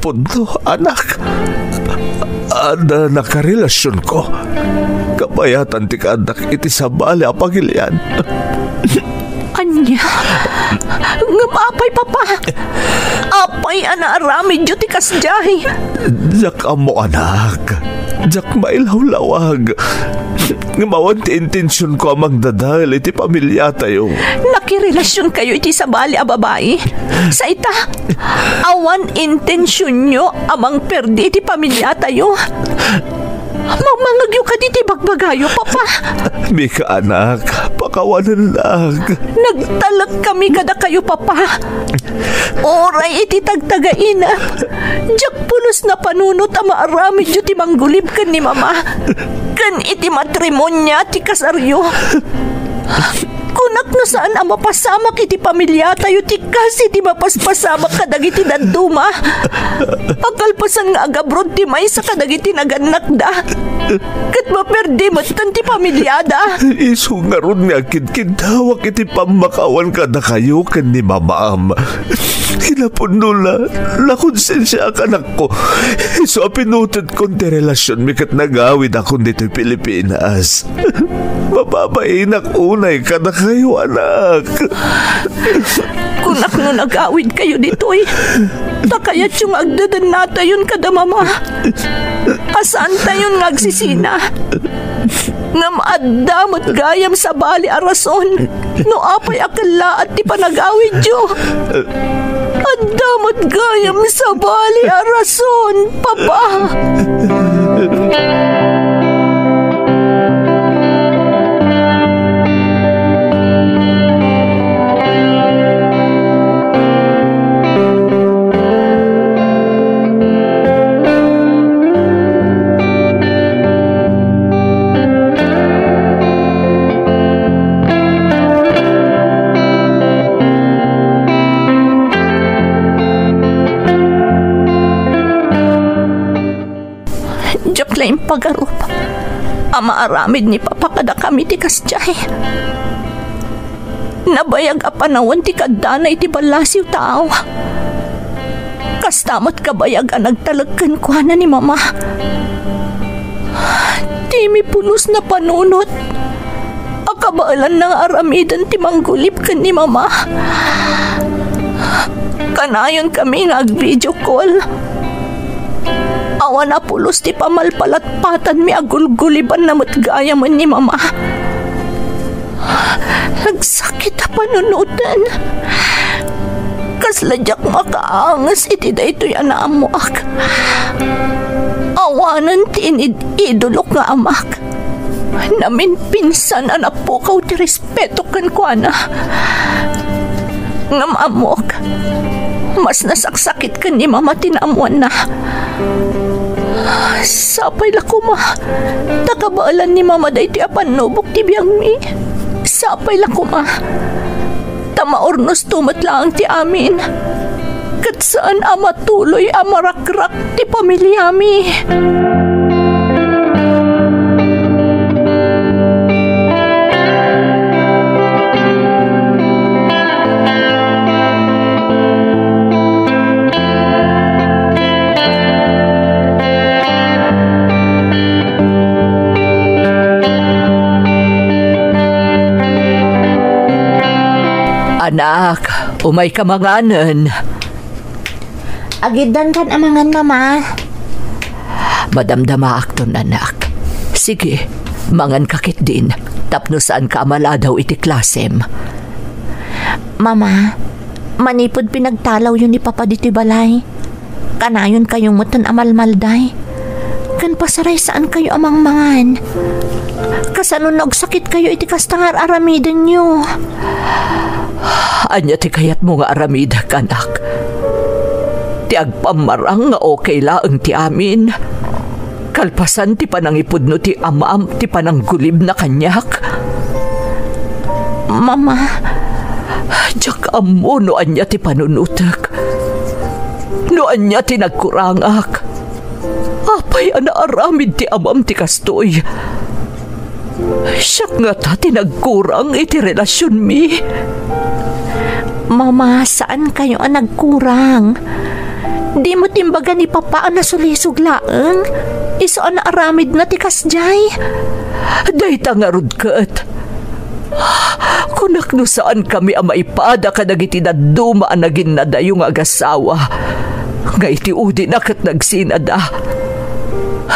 [SPEAKER 4] Pudno, anak. Ada nakarelasyon ko. Kabayatan ti kaanak iti sabali apagilian.
[SPEAKER 1] Anya? Ngapay, papa. Apay anaarami dyo ti kasjahi.
[SPEAKER 4] Jak amo, anak. Jak mailawlawag. Ngamawan ti intensyon ko amang dadal iti pamilya tayo.
[SPEAKER 1] Nakirelasyon kayo iti sabali a babae. Sa ita, awan intensyon nyo amang perdi iti pamilya tayo. Mamangagyo ka diti bagbagayo, papa.
[SPEAKER 4] Mika, anak, pakawanan lang.
[SPEAKER 1] Nagtalag kami kada kayo, papa. Oray iti tagtagainap. Diyak pulos na panunot ang maarami dyo ti manggulib kan ni mama. Kan iti matrimonya ti kasaryo. Kunak na saan ang mapasamak iti pamilya tayo ti kasi ti mapaspasamak kadagiti daduma. Pagkalpasan nga agabrod ti may sa kadagiti naganak da. Kat maperdi matan ti pamilyada.
[SPEAKER 4] Iso nga ron nga kidkidawak iti pamakawan kada kayo kan ni mamaam. Hinapon nula, nakonsensya ka anak ko. Iso apinutod kong ti relasyon mikat nagawid akong dito'y Pilipinas. Mapapainak unay ka na kayo, anak.
[SPEAKER 1] Kunak no nagawid kayo dito'y. Takayat yung agdadan na tayon kada mama. Asaan tayon ngagsisina? Nga maadamot gayam sa bali a rason. No apay akala at di panagawid yo. Adamot gayam sa bali a rason, papa. Lain pagarup ama aramid ni papa kada kami ti kasjay. Nabayag a panawon ti kaddanay ti balasiw tao. Kastamot kabayag a nagtalagkan kuana ni mama. Ti mi pulos na panunot. Akabaalan ng aramidan ti manggulip kan ni mama. Kanayon kami nag-video call. Awan na pulos ti pamalpalatpatan mi agulguliban na matgayaman ni mama. Nagsakit na panunutan. Kasladyak makaangas iti da ito'y anaamuak. Awanan ti inidulok nga amak. Namin pinsan anak po kaw ti respeto kan kwa na. Ngam amok. Mas nasaksakit ka ni mama tinamuan na. Sapay lako ma. Takabaalan ni mama day ti apanubok ti biyang mi. Sapay lako ma. Tamaornos tumat lang ti amin. Kat saan ama tuloy amarakrak ti pamilya mi.
[SPEAKER 6] Anak, umay ka manganan.
[SPEAKER 1] Agidan kan amangan, mama.
[SPEAKER 6] Madamdama akton, anak. Sige, mangan kakit din. Tapno saan ka amala daw iti klasem.
[SPEAKER 1] Mama, manipod pinagtalaw yun ni Papa dito balay. Kanayon kayong mutan amalmalday. Kan pasaray saan kayo amang mangan. Kasanon nagsakit kayo iti kastangar aramidan nyo.
[SPEAKER 6] Anya ti kayat mo nga aramida, kanak. Ti agpamarang nga okay laang ti amin. Kalpasan ti panangipod no ti amam ti pananggulib na kanyak.
[SPEAKER 1] Mama,
[SPEAKER 6] Diyak amo no anya ti panunutak. No anya ti nagkurangak. Apay ana aramid ti amam ti kastoy. Siyak nga ta ti nagkurang iti relasyon mi.
[SPEAKER 1] Mama, saan kayo ang nagkurang? Di mo timbaga ni Papa ang nasulisog laang. Iso ang naaramid na ti kasjay.
[SPEAKER 6] Day tangarod kat. Kunak no saan kami ang maipada ka nagiti na duma ang naging nadayong agasawa. Nga iti udi na kat nagsinada.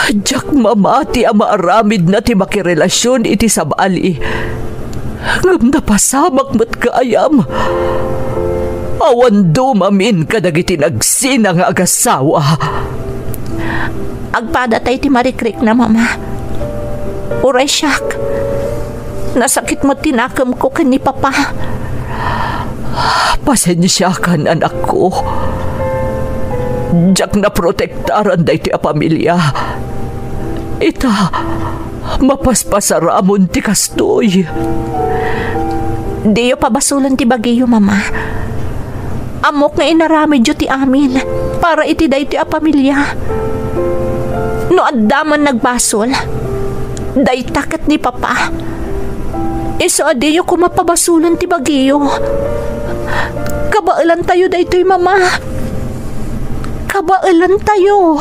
[SPEAKER 6] Diyak mamati ang maaramid na ti makirelasyon iti sabali. Ngam napasamak mat kaayam. Awan dumamin ka nagiti nagsina nga agasawa.
[SPEAKER 1] Agpada tayo ti marikrik na, Mama. Uray siyak. Nasakit mo tinakam ko kan ni Papa.
[SPEAKER 6] Pasensya kan anak ko. Diyak na protektaran day ti a pamilya. Ita, mapaspasaramon ti kastoy.
[SPEAKER 1] Diyo pabasulan ti bagiyo, Mama. Amok nga inaramid yo ti amin para iti day ti a pamilya. No addaman nagbasol, day takat ni Papa. Iso adiyo kumapabasulan ti bagiyo. Kabailan tayo day to'y, Mama. Kabailan tayo.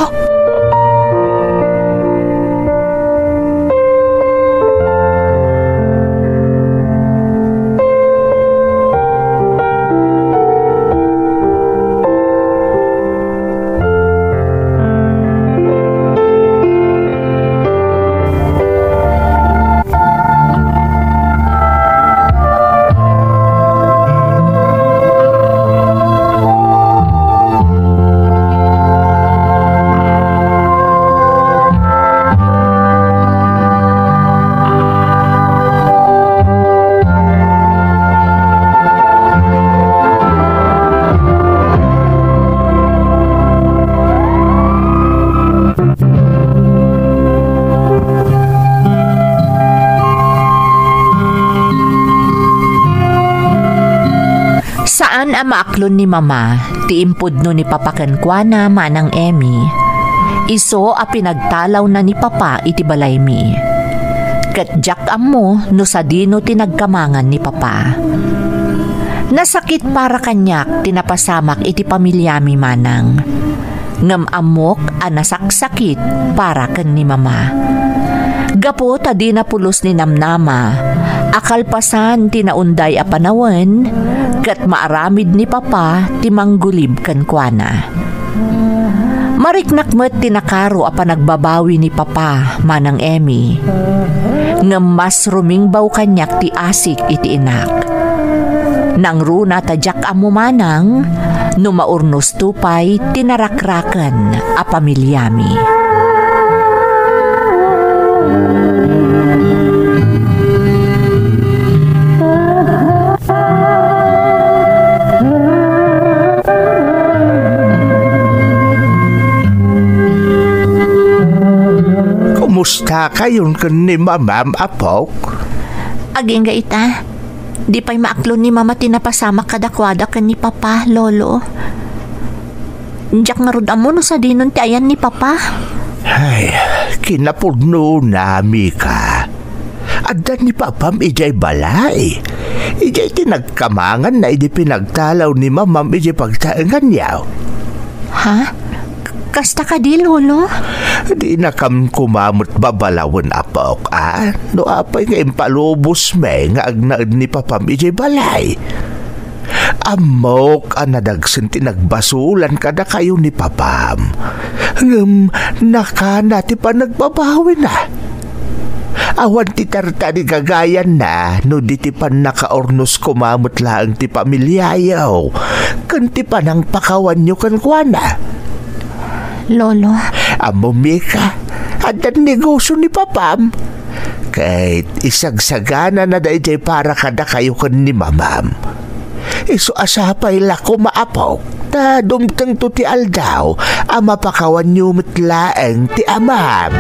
[SPEAKER 1] Saan ang maaklon ni Mama, tiimpod no ni Papa kenkwana manang Emmy. Iso a pinagtalaw na ni Papa iti balay mi. Ket jak ammo no sa dino tinagkamangan ni Papa. Nasakit para kanyak tinapasamak iti pamilya mi manang. Ngem amok a nasaksakit para ken ni Mama. Gapo tadi na pulos ni Namnama. Akalpasan tinaunday a panawen ket maaramid ni Papa ti manggulib kenkwana. Mariknak met tinakaro a panagbabawi ni Papa manang Emmy. Ngem mas rumingbaw kanyak ti asik iti inak. Nang runa tadyak amo manang no maurnos tupay tinarakraken a pamilyami.
[SPEAKER 4] Kumusta kayon kan ni Mamam Apok?
[SPEAKER 1] Aging ga ita. Di pa'y maaklon ni Mama tinapasamak kadakwada kan ni Papa, Lolo. Diyak nga rod amo no sa dinon ti ayan ni Papa.
[SPEAKER 4] Ay, kinapudno nami ka. Addan ni Papam ijay balay. Ijay tinagkamangan na idi pinagtalaw ni Mamam ijay pagtaengan yaw.
[SPEAKER 1] Ha? Kasta ka di, Lolo?
[SPEAKER 4] Di na kam kumamot babalawan Apok, No apay nga impalubos me nga agnaad ni Papam ijay balay. Amok anadagsin tinagbasulan kada kayo ni Papam. Nakana ti pa nagbabawi na. Awan ti tarta ni gagayan na no di ti pan nakaornos kumamot lang ti pamilyayaw. Kan ti panang pakawan nyo kan kuana.
[SPEAKER 1] Lolo.
[SPEAKER 4] Amo Mika, adan negosyo ni Papam. Kahit isagsagana na dayjay para kada kayo kan ni Mamam. Iso asapay lako maapok. Ta dumteng to ti aldaw, ama pakawan nyo mitlaeng ti Amam.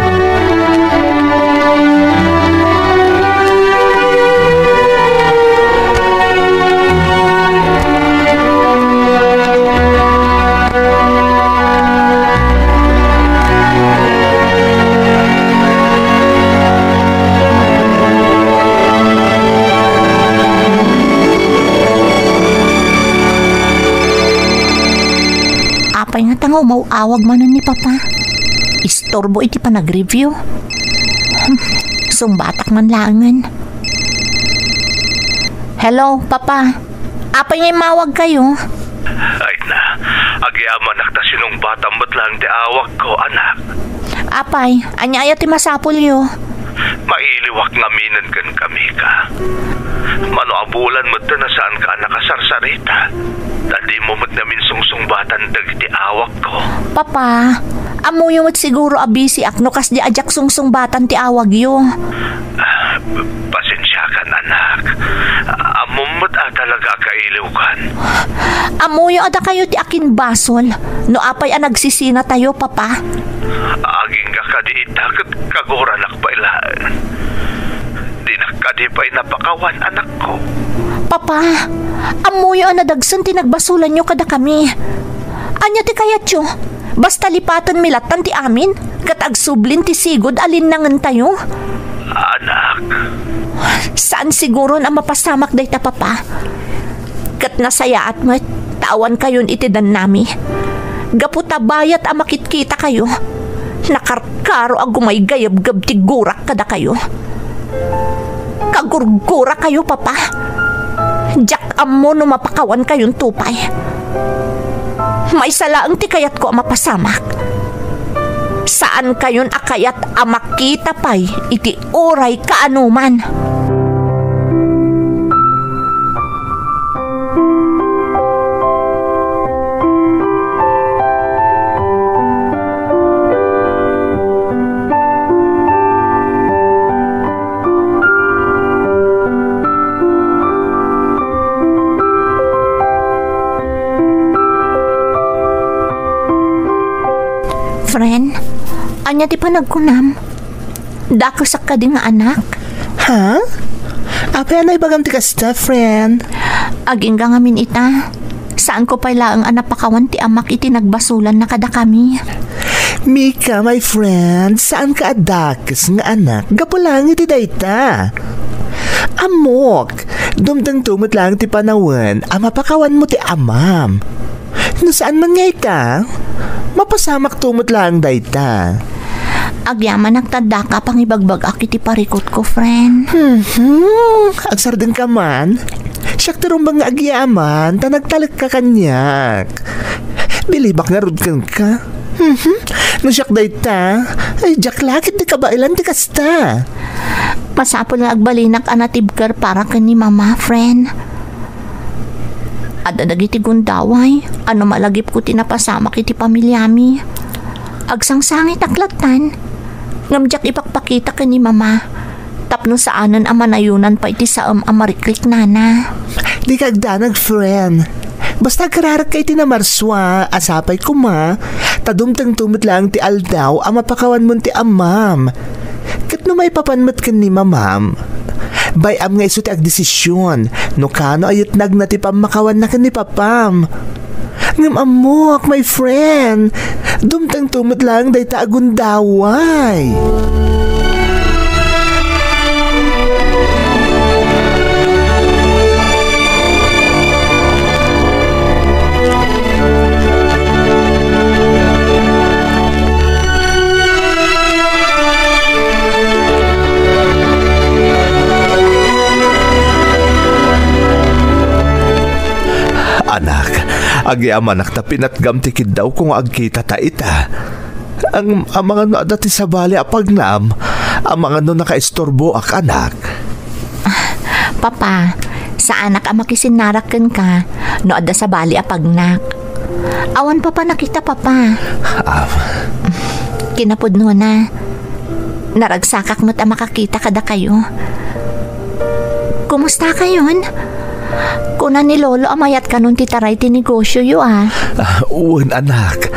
[SPEAKER 1] Apay nga tangaw mauawag manan ni Papa. Istorbo iti pa nag-review. Sumbatak man langan. Hello, Papa. Apay nga mawag kayo?
[SPEAKER 2] Ay na, agyaman nakta sinong batang lang ti awag ko, anak.
[SPEAKER 1] Apay, anya ti masapul yo.
[SPEAKER 2] Mailiwak nga minan kan kami ka. Manoabulan mo na saan ka nakasarsarita. Dadi mo namin sungsung-batan dagiti awak ko.
[SPEAKER 1] Papa, amo yung siguro abisi akno kas di ajak sungsung-batan ti awag yo.
[SPEAKER 2] Pasensya kan, anak. Amo mo talaga kailiw kan.
[SPEAKER 1] Amo yung ada kayo ti akin basol. No apay nagsisina tayo, Papa.
[SPEAKER 2] Aging ka kadiita kagoranak pa ilaan. Di na kadi pa'y napakawan, anak ko.
[SPEAKER 1] Papa, amo yung nadagsan tinagbasulan nyo kada kami. Anya ti kayat yo? Basta lipatan milatan ti amin, katagsublin ti sigod alin nangan tayo.
[SPEAKER 2] Anak.
[SPEAKER 1] Saan siguro na mapasamak day ta, Papa? Kat nasayaat mo, tawan kayon itidan nami. Gaputa bayat makit-kita kayo. Nakarkaro agumay gayab-gab ti gurak kada kayo. Kagurgura kayo, Papa. Jak amo no mapakawan kayong tupay. May salaang ti kayat ko mapasamak. Saan kayon akayat amakita pay iti oray kaanuman. Friend, anya di pa nagkunam? Dakusak ka di nga anak?
[SPEAKER 4] Ha? Apa yan ay bagam ti kasta, friend?
[SPEAKER 1] Aging gangamin ita. Saan ko pala ang anapakawan ti amak iti nagbasulan na kada kami?
[SPEAKER 4] Mika, my friend, saan ka adakis nga anak? Gapo lang iti dayta. Amok, dumdang tumot lang ti panawan, mapakawan mo ti amam. No saan man nga ita? Mapasamak tumot lang dayta.
[SPEAKER 1] Agyaman nagtanda ka pang ibagbag akiti parikot ko, friend.
[SPEAKER 4] Agsar din ka man. Siyak tarumbang nga agyaman, ta nagtalik ka kanyak. Bilibak nga rud ka. No siyak dayta, ay jak lakit di kabailan di kasta.
[SPEAKER 1] Masapol nga agbalinak anatibker para ka ni mama, friend. Ada dagiti gundaway, ano malagip ko tinapasamak iti pamilyami. Agsangsangit aklatan, ngamjak ipakpakita ka ni mama. Tapno saanan amanayunan pa iti saam amariklik nana.
[SPEAKER 4] Di kagdanag, friend. Basta kararak kay tinamarswa, asapay ko ma, tadumtang tumot lang ti aldaw, mapakawan mo ti amam. Kat no may papanmat ka ni mamam, bayam nga iso ti agdesisyon, no kano ayot nagnatipam makawan na ka ni papam. Ngam amok, my friend, dumtang tumot lang day ta agundaway. Anak, agyaman nakta pinatgamtikid daw kung agkita ta ita. Ang mga no dati sa bali apagnam, ang mga no nakaistorbo ak anak.
[SPEAKER 1] Papa, sa anak ang makisinarakan ka, no adda sa bali apagnak. Awan papa nakita papa. Kinapudno na. Naragsakak mo't ang makakita kada kayo. Kumusta kayon? Kuna ni Lolo amayat ka nun titaray tinegosyo yu
[SPEAKER 4] Uwan anak.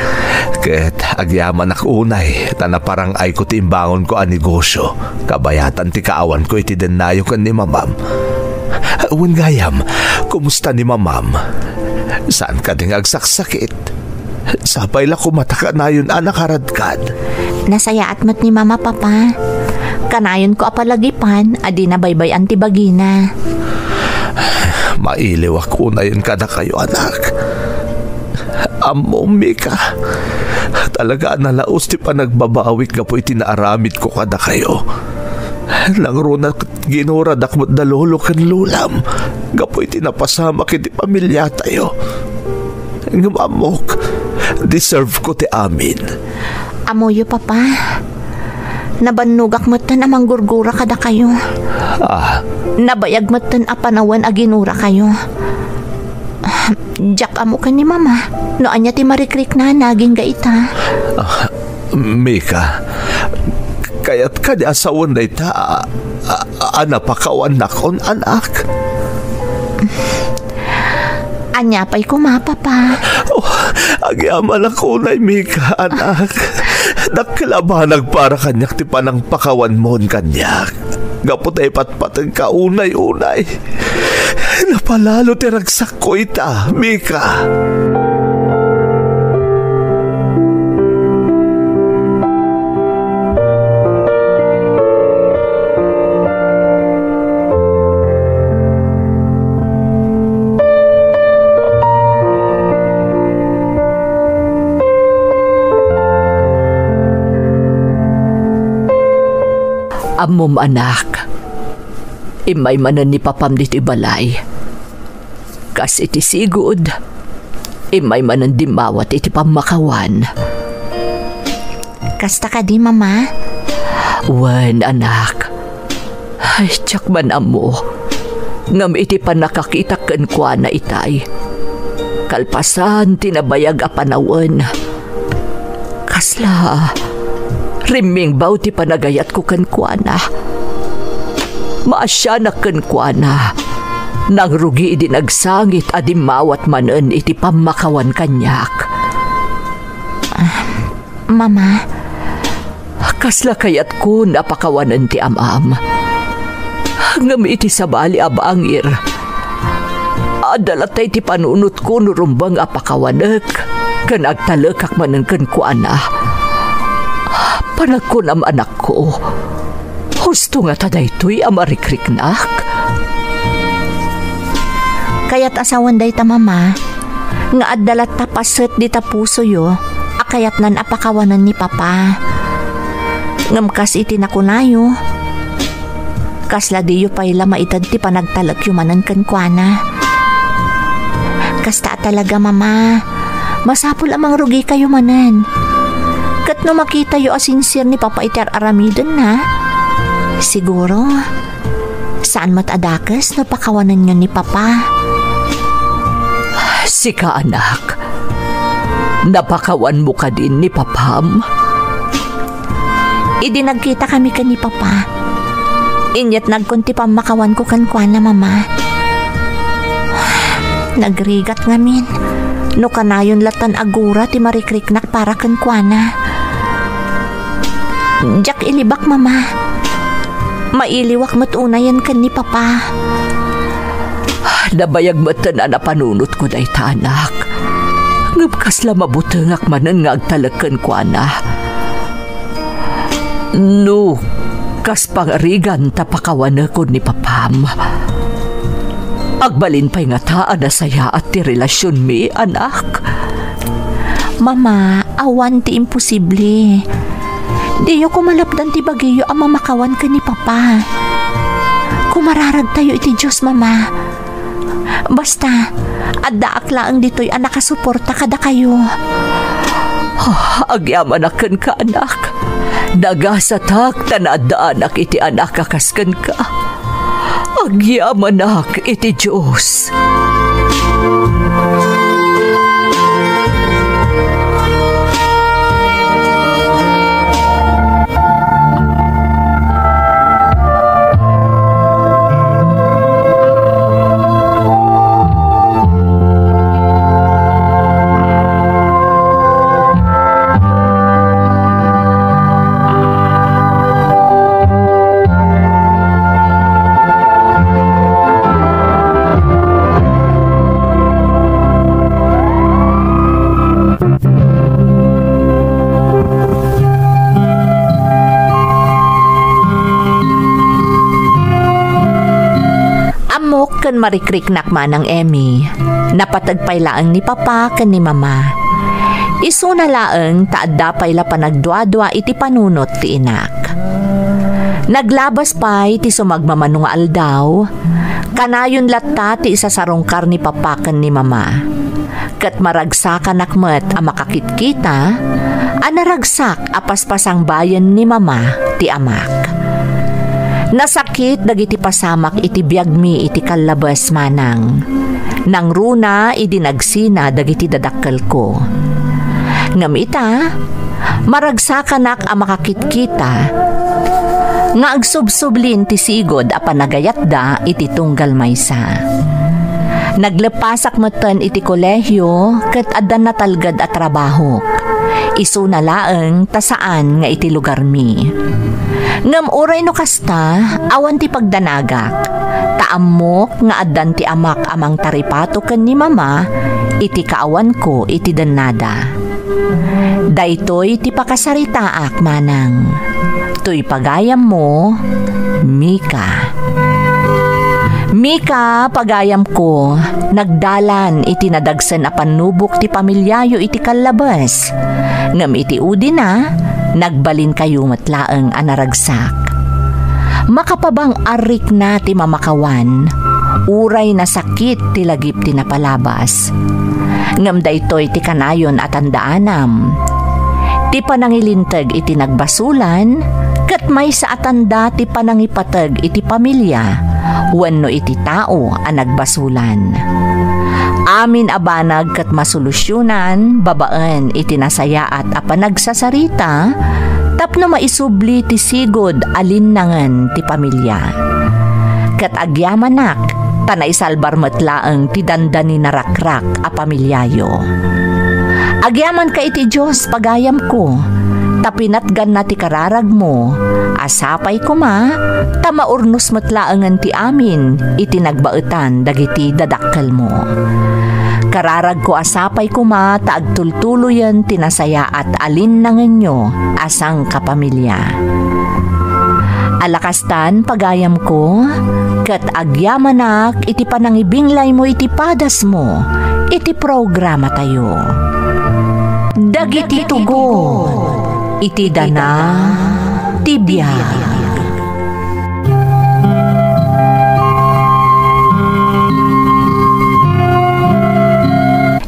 [SPEAKER 4] Ket agyaman ak unay, tana parang ay ko timbangon ko ang negosyo. Kabayatan ti kaawan ko iti denayo kan ni mamam. Uwan gayam, kumusta ni mamam? Saan ka ding agsaksakit? Sabay la kumataka na yun anak haradkad.
[SPEAKER 1] Nasayaat mo't ni mama papa. Kanayon ko apalagipan, adi na baybay antibagina.
[SPEAKER 4] Mailiw ako na yun kada kayo anak. Amo Mika, talaga nalaos ti pa nagbabawik nga po itinaaramid ko kada kayo. Nang runa ginura dakmot na lolo kan lulam, gapoy tinapasama kiti pamilya tayo. Ngamamok, deserve ko ti amin.
[SPEAKER 1] Amoyo papa, nabanugak mo't amang gurgura kada kayo. Nabayag mo't apanawan aginura kayo. Jack amo ka ni mama, noan niya ti marikrik na naging gaita.
[SPEAKER 4] Mika, kaya't ka di asawan na ita, anapakawan na kon anak.
[SPEAKER 1] Anya pa'y kumapa pa.
[SPEAKER 4] Agyaman ako na Mika, anak. Nakilabanag para kanyak ti panang pakawan mon kanyak. Gapot ay patpatang kaunay-unay. Napalalo ti ragsak ko ita, Mika.
[SPEAKER 6] Amom anak, imay manan ni papam dito balay. Kas iti sigod, imay manan dimawat iti pamakawan.
[SPEAKER 1] Kasta ka di mama?
[SPEAKER 6] Wan anak, ay tsak man amo, ngam iti pa nakakita ken kwa na itay. Kalpasan tinabayag apanawan. Kasla, riming baw ti panagayat ko kan kwa na. Maasya na kan kwa na. Nang rugi di nagsangit adimawat manen iti pamakawan kanyak.
[SPEAKER 1] Mama,
[SPEAKER 6] kasla kayat ko napakawanan ti amam. Ngam iti sabali abangir. Adalatay ti panunot ko nurumbang apakawanek. Kan agtalekak manen kan kwa na. Panag ko nam anak ko. Husto nga taday to'y amarikrik-nak.
[SPEAKER 1] Kaya't asawan day ta mama, nga addalat tapaset di ta puso yo, akayat nan apakawanan ni papa. Ngamkas iti nakunayo, kasla di yo pa'y lamaitad ti panagtalak yu manan kankwana. Kasta talaga mama, masapul amang rugi kayo manan. Kat no makita yu asinsir ni papa iti aramidon na, siguro, saan matadakas na pakawanan nyo ni papa?
[SPEAKER 6] Sika anak, napakawan mo ka din ni papam.
[SPEAKER 1] Idi nagkita kami ka ni papa. Inyat nagkunti pa makawan ko kankwana mama. Nagrigat ngamin. No kanayon latan agura ti marikriknak para kankwana. Jack ilibak mama. Mailiwak mo't unayan kan ni papa.
[SPEAKER 6] Nabayag matan na panunot ko day ta anak. Ngabkas la mabutengak manan nga agtalakan ko na. No, kas pangarigan tapakawan ko ni papam. Agbalin pa'y nga taan na saya at ti relasyon mi, anak.
[SPEAKER 1] Mama, awan ti imposible. Diyo kumalapdan ti bagiyo ang mamakawan ka ni papa. Kumararag tayo iti Diyos, mama. Basta, adda aklaan dito'y anak kasuporta kada kayo.
[SPEAKER 6] Agyaman akan ka, anak. Nagasatak tanada anak iti anak kakaskan ka. Agyaman anak iti Diyos.
[SPEAKER 1] Kan marikrik nakman ng Emmy, napatagpay laang ni Papa kan ni Mama. Isu na laang taadda pay la panagdwa-dwa iti panunot ti inak. Naglabas pay ti sumagmamanong aldaw, kanayon latta ti isasarongkar ni Papa kan ni Mama. Kat maragsakan nakmet a makakitkita, anaragsak apaspasang bayan ni Mama ti amak. Nasakit dagiti pasamak iti biagmi iti kalabas manang. Nang runa idinagsina dagiti dadakkel ko. Ngamita, maragsakanak a makakitkita. Nga agsubsublin ti sigod a panagayatda iti tunggal maysa. Naglepasak meten iti kolehyo ket addan natalged a trabaho. Isu na laeng tasaan nga iti lugar mi. Ngam uray no kasta, awan ti pagdanagak. Taamok nga addan ti amak amang taripato ken ni Mama, iti kaawan ko iti danada. Daytoy ti pakasaritaak manang. Tuy pagayam mo, Mika. Mika, pagayam ko, nagdalan iti nadagsen a panubok ti pamilyayo iti kalabas. Ngam iti udi na, nagbalin kayo matlaeng anaragsak. Makapabang arik na ti mamakawan, uray na sakit ti lagip ti napalabas. Ngam daytoy ti kanayon at andaanam. Ti panangilintag iti nagbasulan, kat may sa atanda ti panangipatag iti pamilya, wenno iti tao ang nagbasulan. Amin abanag kat masolusyonan, babaan iti nasayaat a panagsasarita, tapno maisubli ti sigod alinnangan ti pamilya. Kat agyamanak, tanaisalbar matlaang ti dandani narakrak a pamilyayo. Agyaman ka iti Diyos pagayam ko, tapinatgan na ti kararag mo, asapay ko ma, tamaurnos matlaangan ti amin, iti nagbaetan dagiti dadakkel mo. Kararag ko asapay ko ma, taagtultuluyan tinasaya at alinnangan nyo, asang kapamilya. Alakastan pagayam ko, kat agyamanak iti panangibinglay mo iti padas mo, iti programa tayo. Dagiti tugon, iti dana, tibiyag.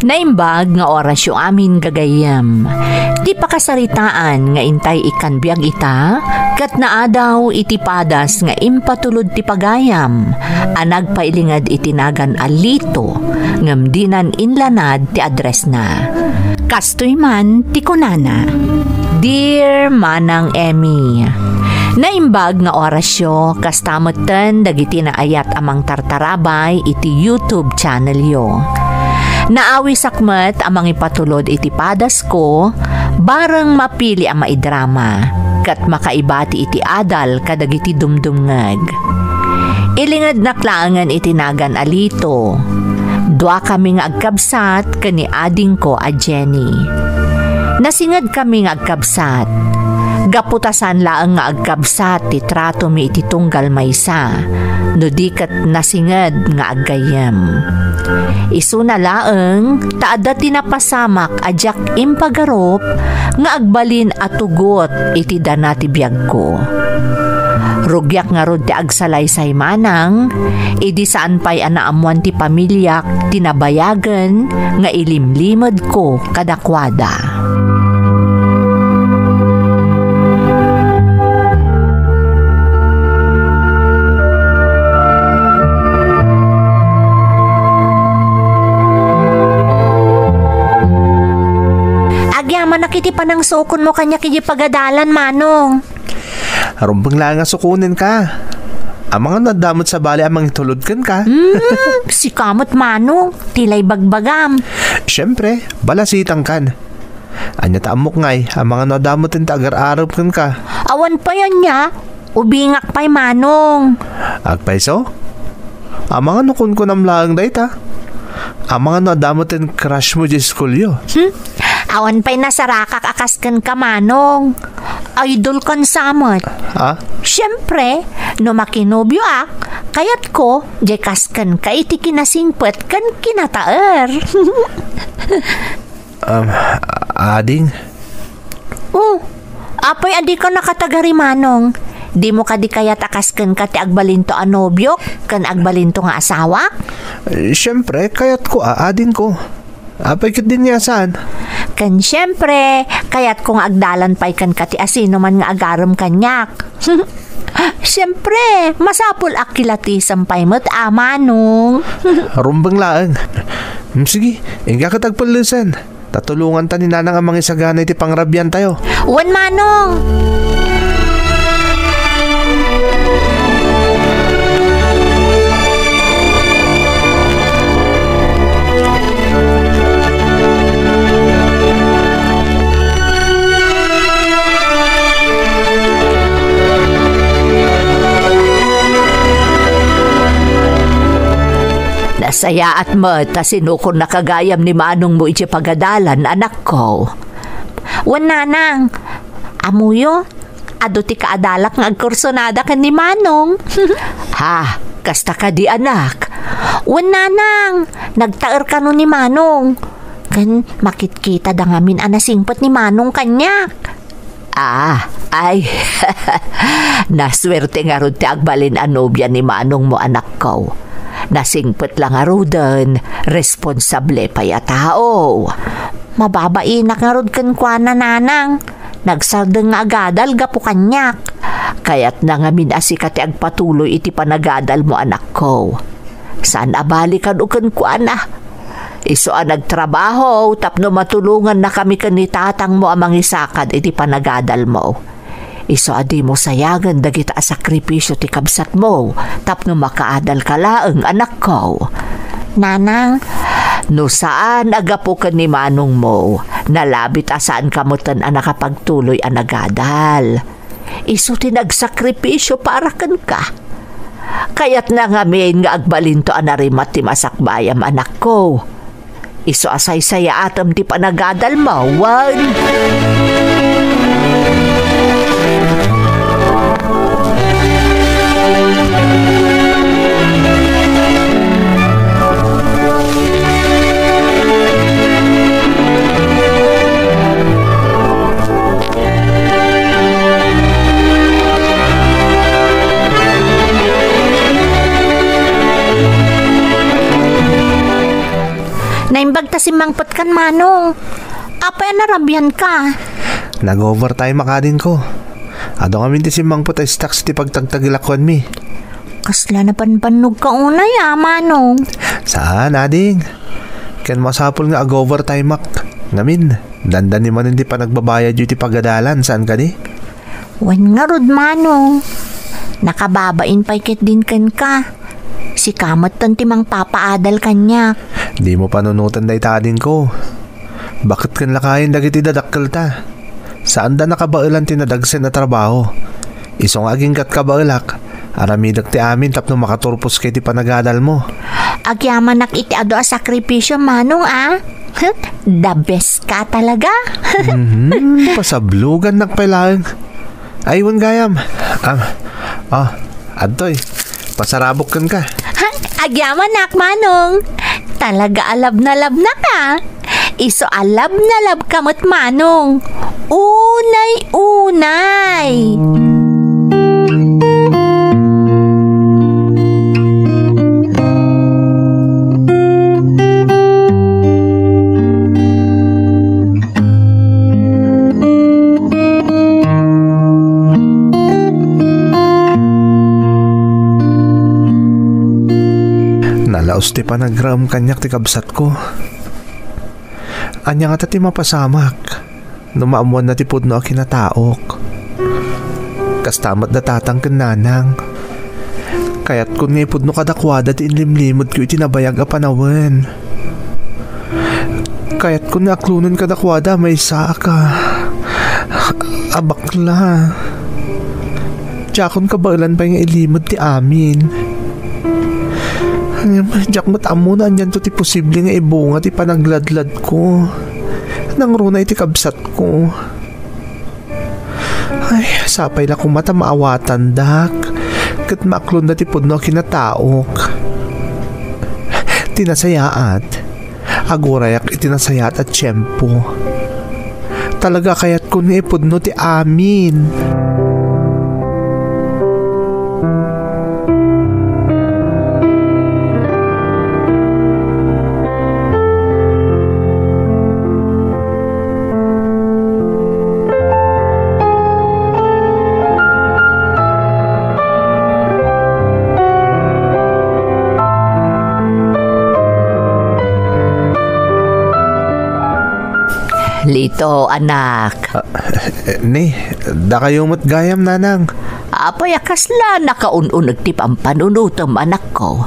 [SPEAKER 1] Naimbag nga oras yung amin gagayam. Di pakasaritaan nga intay ikan biyag ita, kat naadaw iti padas nga impatulod ti pagayam, anag pailingad itinagan alito, ngam dinan inlanad ti address na. Kastoy man ti kunana. Dear Manang Emmy, naimbag nga orasyo kastamutan dagiti na ayat amang tartarabay iti YouTube channel yo. Naawi sakmet amang ipatulod iti padas ko, barang mapili ang maidrama, kat makaibati iti adal kadagiti dumdumngag. Ilingad naklaangan itinagan alito, dua kami nga agkabsat kani ading ko a Jenny. Nasingad kami nga agkabsat, gaputasan laang nga agkabsat ti trato mi iti tunggal maysa, no di kat nasingad nga aggayem. Isu na laeng taada tinapasamak ajak impagarop nga agbalin at tugot iti dana ti biag ko. Rugyak nga rod ti agsalaysay manang, idi saan pa'y anaamuan ti pamilyak tinabayagan nga ilimlimod ko kadakwada.
[SPEAKER 3] Nakiti pa ng sukon mo kanya kiji pagadalan, manong.
[SPEAKER 2] Rumbang lang nga sukunin ka. Ang mga nadamot sa bali amang itulod ka.
[SPEAKER 3] Si kamot, manong. Tilay bagbagam.
[SPEAKER 2] Siyempre, balasitang kan. Anya taamok ngay, ang mga nadamot yung tagar-arap ka.
[SPEAKER 3] Awan pa yan niya. Ubingak pa'y, manong.
[SPEAKER 2] Agpaiso? Ang mga nukun ko namlaang dayta. Ang mga nadamot yung crush mo di skulyo.
[SPEAKER 3] Awan pa'y nasarakak akaskan ka, manong. Idol kan samot.
[SPEAKER 2] Ha?
[SPEAKER 3] Siyempre, no makinobyo kayat ko, di kaskan ka iti kinasingpet kan kinataer.
[SPEAKER 2] Ading?
[SPEAKER 3] Apay adi ka nakatagari, manong. Di mo ka di kayat akaskan ka ti agbalinto anobyo, kan agbalinto nga asawa?
[SPEAKER 2] Siyempre, kayat ko, adin ko. Apay kit din niya saan?
[SPEAKER 3] Kan siyempre, kayat kong agdalan pa'y kan kati asino man nga agaram kanyak. Siyempre, masapul akilati sampay mo't manong.
[SPEAKER 2] Rumbang laang. Sige, ingga ka tagpalusan. Tatulungan ta ni nanang amang isagana iti pangrabyan tayo.
[SPEAKER 3] Wan, manong.
[SPEAKER 1] Nasaya at mata sinukon na kagayam ni manong mo iti pagadalan, anak ko.
[SPEAKER 3] Wan, nanang. Amuyo, ado ti kaadalak nga agkursonada kan ni manong.
[SPEAKER 1] Ha, kasta ka di anak.
[SPEAKER 3] Wan, nanang. Nagtaer ka no ni manong. Kan makitkita da ngamin anasingpot ni manong kanyak.
[SPEAKER 1] Ay. Naswerte nga ron ti agbalin anobya ni manong mo, anak ko. Nasingpot lang arudan, responsable pa ya tao.
[SPEAKER 3] Mababainak nga rod kan kwa na, nanang. Nagsardeng nga agadal gapo kanyak.
[SPEAKER 1] Kaya't na nga minasikat agpatuloy iti panagadal mo, anak ko. Saan abalikan o kan kwa na? Iso nagtrabaho, tapno matulungan na kami kanitatang mo amang isakad iti panagadal mo. Iso adi mo sayangan dagita sakripisyo ti kabsat mo, tapno makaadal ka laeng, anak ko.
[SPEAKER 3] Nanang,
[SPEAKER 1] no saan agapukan ni manong mo, nalabit asaan kamutan nakapagtuloy nagadal. Iso ti nagsakripisyo para kan ka. Kaya't na ngamin nga agbalinto anarimat ti masakbayam, anak ko. Iso asay saya atam ti panagadal mo, wan.
[SPEAKER 3] naimbag ta si mangpot kan, manong. Apay narabyan ka.
[SPEAKER 2] Nag-overtime makadin ko. Ado kami ti si mangpot ay stocks ti pagtagtagilakon mi.
[SPEAKER 3] Kasla na panpanog ka unay, manong.
[SPEAKER 2] Saan, ading? Ken masapol nga ag-overtime mak. Ngamin, dandan ni man hindi pa nagbabayad yung ti pagadalan. Saan ka di?
[SPEAKER 3] Wan nga rod, manong. Nakababain pa ikit din kan ka. Si kamot ton timang papaadal kanya.
[SPEAKER 2] Di mo panunutan day tading ko. Bakit kan lakayin dagiti dadakkel ta? Saan da nakabailan tinadagsen na trabaho? Isong aging kat kabailak. Aramidak ti amin tapno makaturpos kay ti panagadal mo.
[SPEAKER 3] Agyaman nak iti ado a sakripisyo, manong The best ka talaga.
[SPEAKER 2] Pasablugan nakpailang. Aywan gayam. Adtoy. Pasarabok kan ka.
[SPEAKER 3] Agyaman nak, manong. Talaga alab na ka. Iso alab na lab kamot, manong. Unay.
[SPEAKER 2] Tapos ti panagram kanyak ti kabsat ko. Anya nga ti mapasamak. Numaamuan na ti pudno a kinataok. Kastamat datatang kananang. Kaya't kun nga pudno kadakwada ti inlimlimod ko itinabayag a panawen. Kaya't kun aklunan kadakwada may saa ka. Abakla. Tiyakon kabalan pa yung ilimod ti amin. Diyak matamo na andyan to ti posible nga ibunga ti panagladlad ko. Nang runa iti kabsat ko. Ay, sapay na kung mata maawatan dak. Kat maaklon na ti pudno kinataok. Tinasayaat. Agurayak itinasayaat at tiyempo. Talaga kaya't kun nga ipudno ti amin.
[SPEAKER 6] Lito, anak.
[SPEAKER 2] Ni, da kayo matgayam, nanang.
[SPEAKER 6] Apay akasla nakaununag ti pampanunutom, anak ko.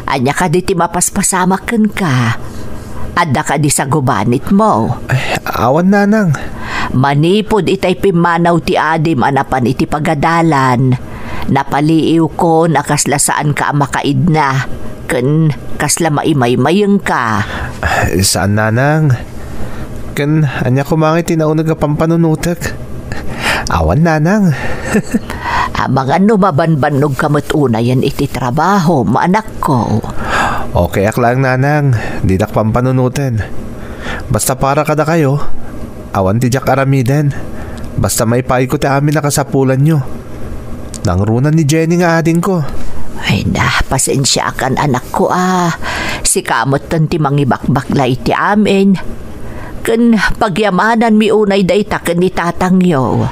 [SPEAKER 6] Anya ka di ti mapaspasamakan ka. Adda ka di sa gubanit mo.
[SPEAKER 2] Ay, awan, nanang.
[SPEAKER 6] Manipod itay pimanaw ti adim anapan iti pagadalan. Napaliiw ko na kasla saan ka makaidna. Ken kasla maimay-mayeng ka.
[SPEAKER 2] Saan, nanang? Ken, anya kumangit tinaunag ka pampanunutak. Awan, nanang.
[SPEAKER 6] Mga numabanbanog kamut una yan iti trabaho, maanak ko.
[SPEAKER 2] Okay, aklang, nanang. Di dak pampanunutin. Basta para kada kayo. Awan ti jak aramiden. Basta may pay ko ti amin nakasapulan nyo. Nangrunan ni Jenny nga ading ko.
[SPEAKER 6] Ay na, pasensya kan anak ko Si kamot ti mangibakbakla iti amin. Ken pagyamanan mi unay day taken ni tatangyo.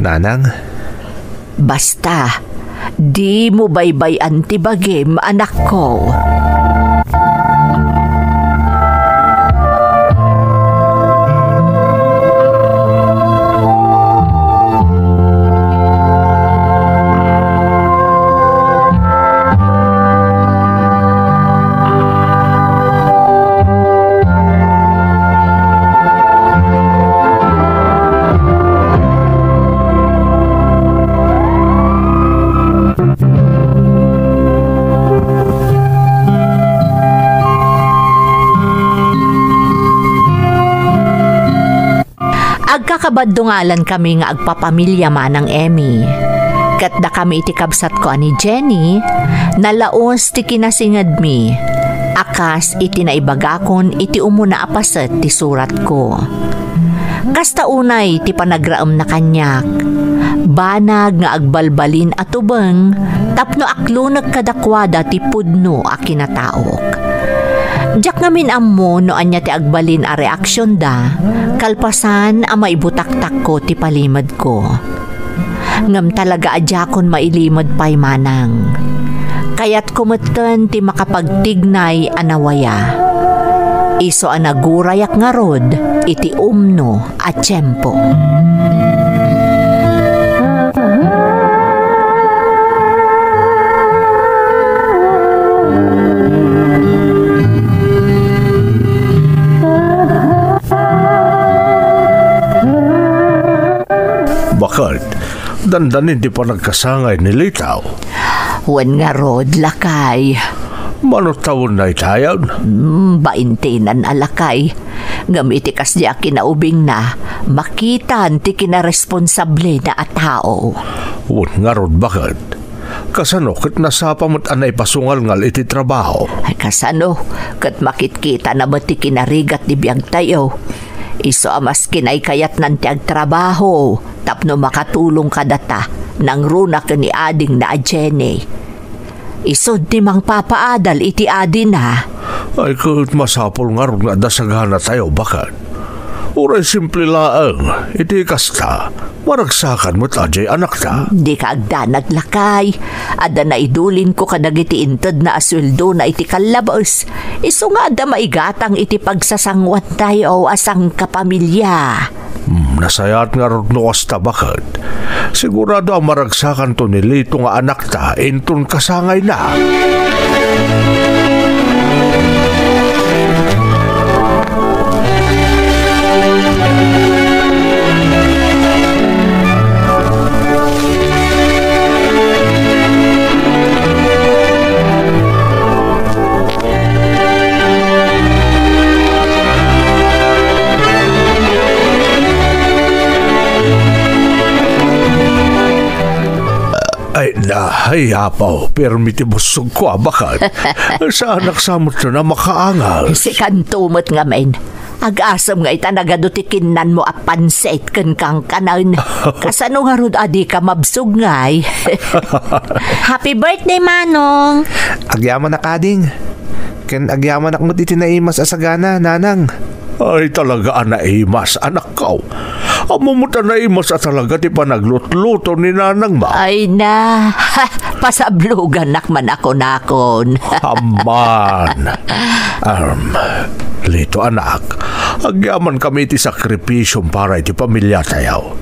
[SPEAKER 2] Nanang?
[SPEAKER 6] Basta, di mo baybayan ti bagim, anak ko. Agkakabadungalan kami nga agpapamilya manang Emmy. Kat da kami iti kabsat ko ani Jenny, nalaos ti kinasingad mi. Akas iti naibagakon iti umuna apaset ti surat ko. Kasta unay ti panagraam na kanyak. Banag nga agbalbalin at ubeng, tapno aklo nagkadakwada ti pudno a kinataok. Diyak ngamin ammo no anya ti agbalin a reaksyon da, kalpasan a maibutaktak ko ti palimad ko. Ngam talaga adyakon mailimad pa'y manang. Kaya't kumeten ti makapagtignay anawaya. Iso a nagurayak nga rod iti umno at tiyempo.
[SPEAKER 4] Bakit? Dandanin di pa nagkasangay ni Litaw.
[SPEAKER 6] Wan nga rod, lakay.
[SPEAKER 4] Manutawon na itayan?
[SPEAKER 6] Baintinan alakay. Gamitikas di kinaubing na, makitan ti kinaresponsable na atao.
[SPEAKER 4] Wan nga rod, bakit? Kasano kat nasapa mo't anay pasungal ngal iti trabaho?
[SPEAKER 6] Ay kasano, kat makitkita na mati kinarigat di biyag tayo. Iso amas kinay kayat nanti ag trabaho, tapno makatulong ka data, nang runa ka ni ading na Jenny. Iso di mang papaadal iti adin ha.
[SPEAKER 4] Ay kat masapol nga ron nga dasagana tayo, bakit? Uray simple laang, iti kasta, maragsakan mo't ajay anak ta.
[SPEAKER 6] Di ka agda naglakay. Ada na idulin ko kadagiti inted na asweldo na iti kalabos. Iso nga ada maigatang iti pagsasangwat tayo asang kapamilya.
[SPEAKER 4] Nasayat nga rodno kasta bakit. Sigurado ang maragsakan to ni Lito nga anak ta, inton kasangay na. Ay apaw, permiti busog ko bakit? Sa anak samot na makaangal.
[SPEAKER 6] Si kantumot nga men. Ag-asam nga itanagadotikinan mo a pansit ken kang kanan. Kasano nga rod adi ka mabsog ngay.
[SPEAKER 1] Happy birthday, Manong!
[SPEAKER 2] Agyaman na kading. Ken agyaman akmo iti naimas asagana, nanang.
[SPEAKER 4] Ay talaga anaimas, anak ko. Amumuta na imas at talaga ti panaglutluto ni nanang ma.
[SPEAKER 6] Ay na, pasablugan nakman ako nakon.
[SPEAKER 4] Aman. Lito anak, agyaman kami ti sakripisyong para iti pamilya tayo.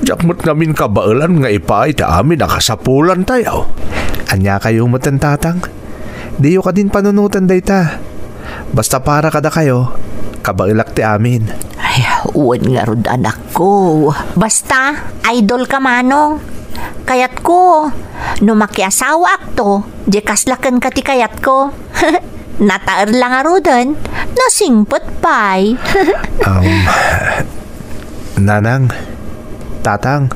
[SPEAKER 4] Jakmut namin kabailan nga ipa iti amin nakasapulan tayo.
[SPEAKER 2] Anya kayo mutan tatang. Diyo ka din panunutan dayta. Basta para kada kayo, kabailak ti amin.
[SPEAKER 6] Ay, uwan nga rod anak ko.
[SPEAKER 1] Basta, idol ka, Manong. Kayat ko, no makiasawa akto, di kaslakan ka ti kayat ko. Nataer lang nga rodan, nasingpot pa'y.
[SPEAKER 2] Nanang, tatang,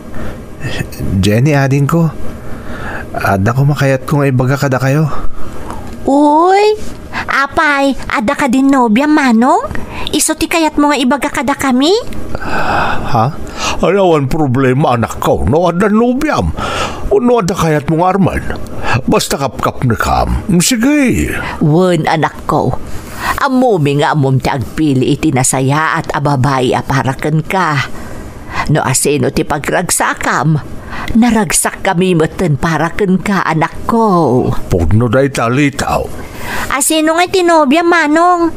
[SPEAKER 2] Jenny ading ko. Ada ko makayat ko nga ibaga kada kayo.
[SPEAKER 1] Uy, apay, ada ka din nobya, Manong? Iso ti kayat mo nga ibaga kada kami?
[SPEAKER 2] Ha?
[SPEAKER 4] Ayawan problema anak ko, no ada nubyam. O no ada kayat mong arman. Basta kapkap na kam. Sige.
[SPEAKER 6] Wen anak ko. Amumi nga amom ti agpili iti nasaya at ababay aparaken ka. No asino ti pagragsakam. Naragsak kami meten paraken ka anak ko.
[SPEAKER 4] Pugno day talitaw.
[SPEAKER 1] Asino nga tinobya, Manong?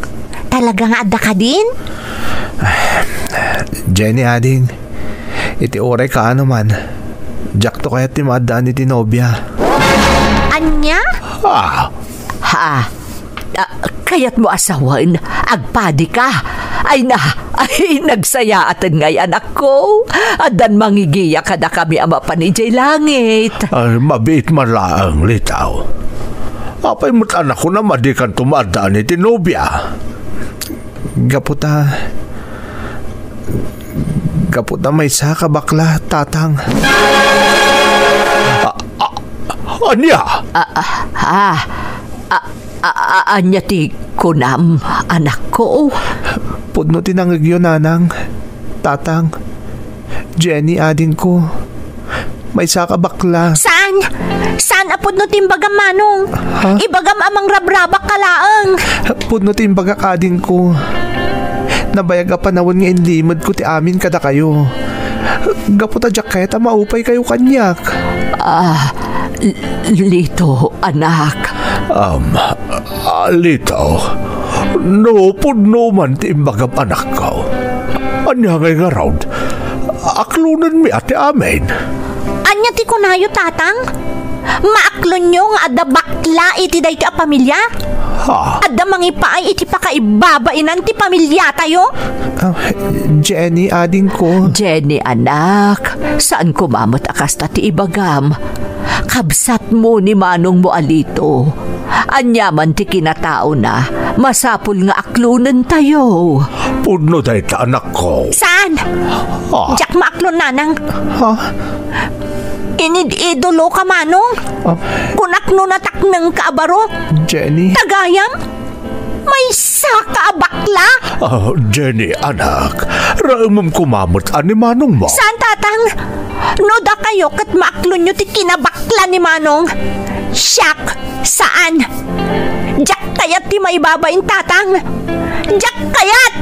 [SPEAKER 1] Talagang ada ka din?
[SPEAKER 2] Jenny ading, iti oray ka ano man. Jack to kaya ti maadaan iti nobya.
[SPEAKER 1] Anya?
[SPEAKER 6] Ha? Kayat mo asawan, agpadi ka. Ay nagsayaatan ngay anak ko. Adan mangigiya kada kami ama panijay langit.
[SPEAKER 4] Ay, mabit malaang litaw. Apay mo't anak ko na madikan tumadaan iti nobya.
[SPEAKER 2] Gaputa may saka bakla, tatang.
[SPEAKER 4] Anya?
[SPEAKER 6] Anya ti kunam, anak ko.
[SPEAKER 2] Pudno tinangagyo, nanang, tatang. Jenny adin ko. May saka bakla.
[SPEAKER 1] Saan? Saan apod no timbaga, Manong?
[SPEAKER 2] Ha?
[SPEAKER 1] Ibagam amang rabrabak kalaang.
[SPEAKER 2] Pudno timbaga kadin ko. Nabayag panawon nga inlimod ko ti amin kada kayo. Gaputa jak kaya maupay kayo kanyak.
[SPEAKER 6] Lito, anak.
[SPEAKER 4] Lito. No, pudno man timbagam anak ko. Anya ngay nga raw. Aklunan mi ati amin.
[SPEAKER 1] Anya ti kunayo, tatang? Maaklon nyo nga ada bakla iti dahi ti a pamilya?
[SPEAKER 4] Ha?
[SPEAKER 1] Ada mangipaay iti pakaibabainan ti pamilya tayo?
[SPEAKER 2] Jenny ading ko.
[SPEAKER 6] Jenny, anak. Saan kumamot akasta ti ibagam? Kabsat mo ni Manong mo alito. Anyaman ti kinatao na. Masapul nga aklunan tayo.
[SPEAKER 4] Pudno dahi ta anak ko.
[SPEAKER 1] Saan? Diyak maaklon, nanang.
[SPEAKER 2] Ha?
[SPEAKER 1] Inid-idolo ka, Manong. Kunakno na taknang kaabaro.
[SPEAKER 2] Jenny?
[SPEAKER 1] Tagayam? May saka bakla?
[SPEAKER 4] Jenny, anak. Raamam kumamot ani Manong mo.
[SPEAKER 1] Saan, tatang? Noda kayo kat maaklon nyo ti kinabakla ni Manong. Siyak, saan? Diyak kayat ti maibabain, tatang. Diyak kayat!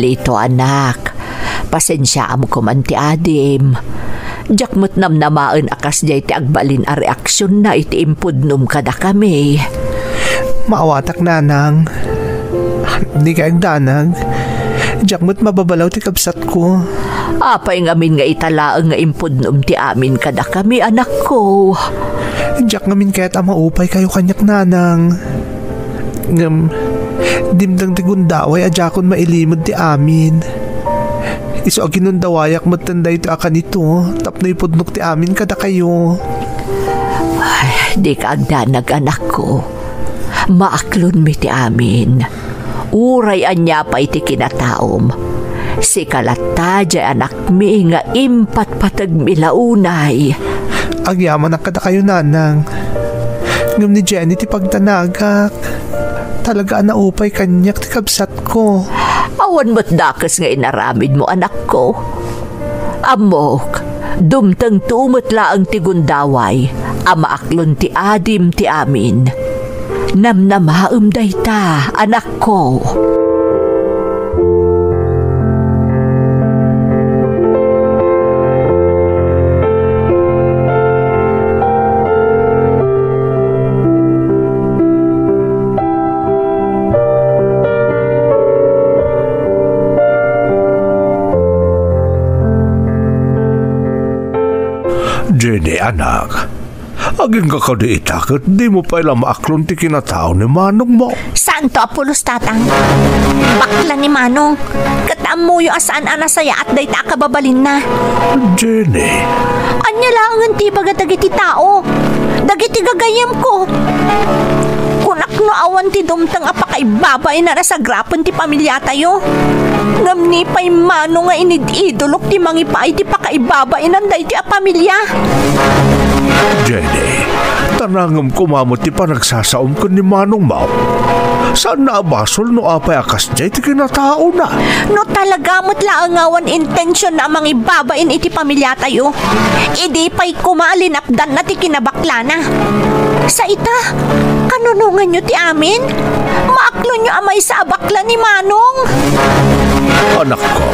[SPEAKER 6] lito anak. Pasensya mo ko man ti Adim. Jakmut namnamaan akas jay ti agbalin a reaksyon na iti impudnum kada kami.
[SPEAKER 2] Maawatak nanang. Di ka agdanag. Jakmut mababalaw ti kabsat ko.
[SPEAKER 6] Apay ngamin nga italaang nga impudnum ti amin kada kami anak ko.
[SPEAKER 2] Jak ngamin kaya't maupay kayo kanyak nanang. Dimdang ti gundaway ajakon mailimod ti amin. Iso aginundawayak matanday ti akan ito. Tapno ipudnok ti amin kada kayo.
[SPEAKER 6] Ay, di ka agdanag anak ko. Maaklon mi ti amin. Uray anya pa iti kinataom. Si kalata jay anak mi nga impat patag milaunay.
[SPEAKER 2] Agyaman ang kada kayo nanang. Ngam ni Jenny ti pagtanagak. Talaga naupay kanyak ti kabsat ko.
[SPEAKER 6] Awan mo't dakas nga inaramid mo anak ko. Amok, dumtang tumot laang ti gundaway. Amaaklon ti Adim ti amin. Namnamaam dayta anak ko.
[SPEAKER 4] Jenny, anak. Aging kakadiita kat di mo pa ilang maaklon ti kinatao ni Manong mo.
[SPEAKER 1] Saan to, Apulos, tatang? Bakla ni Manong. Kataan mo yung asaan anasaya at day ta kababalin na.
[SPEAKER 4] Jenny.
[SPEAKER 1] Anya lang ti baga dagiti tao. Dagiti gagayam ko. Kunak no awan ti dumtang apakaibabay na nasa grapan ti pamilya tayo. Ngamni pa'y Manong nga inididulok ti mangipay ti pakaibabay nanday ti apamilya.
[SPEAKER 4] Jenny, tanangam kumamot ti panagsasaom ko ni Manong Mau. Saan na abasol no apay akas jay ti kinatao na?
[SPEAKER 1] No talaga mo't laangawan intensyon na mangibabain iti pamilya tayo. Idi pa'y kumalinapdan na ti kinabakla na. Sa ita, kanunungan nyo ti amin? Maaklo nyo amay sa abakla ni Manong.
[SPEAKER 4] Anak ko,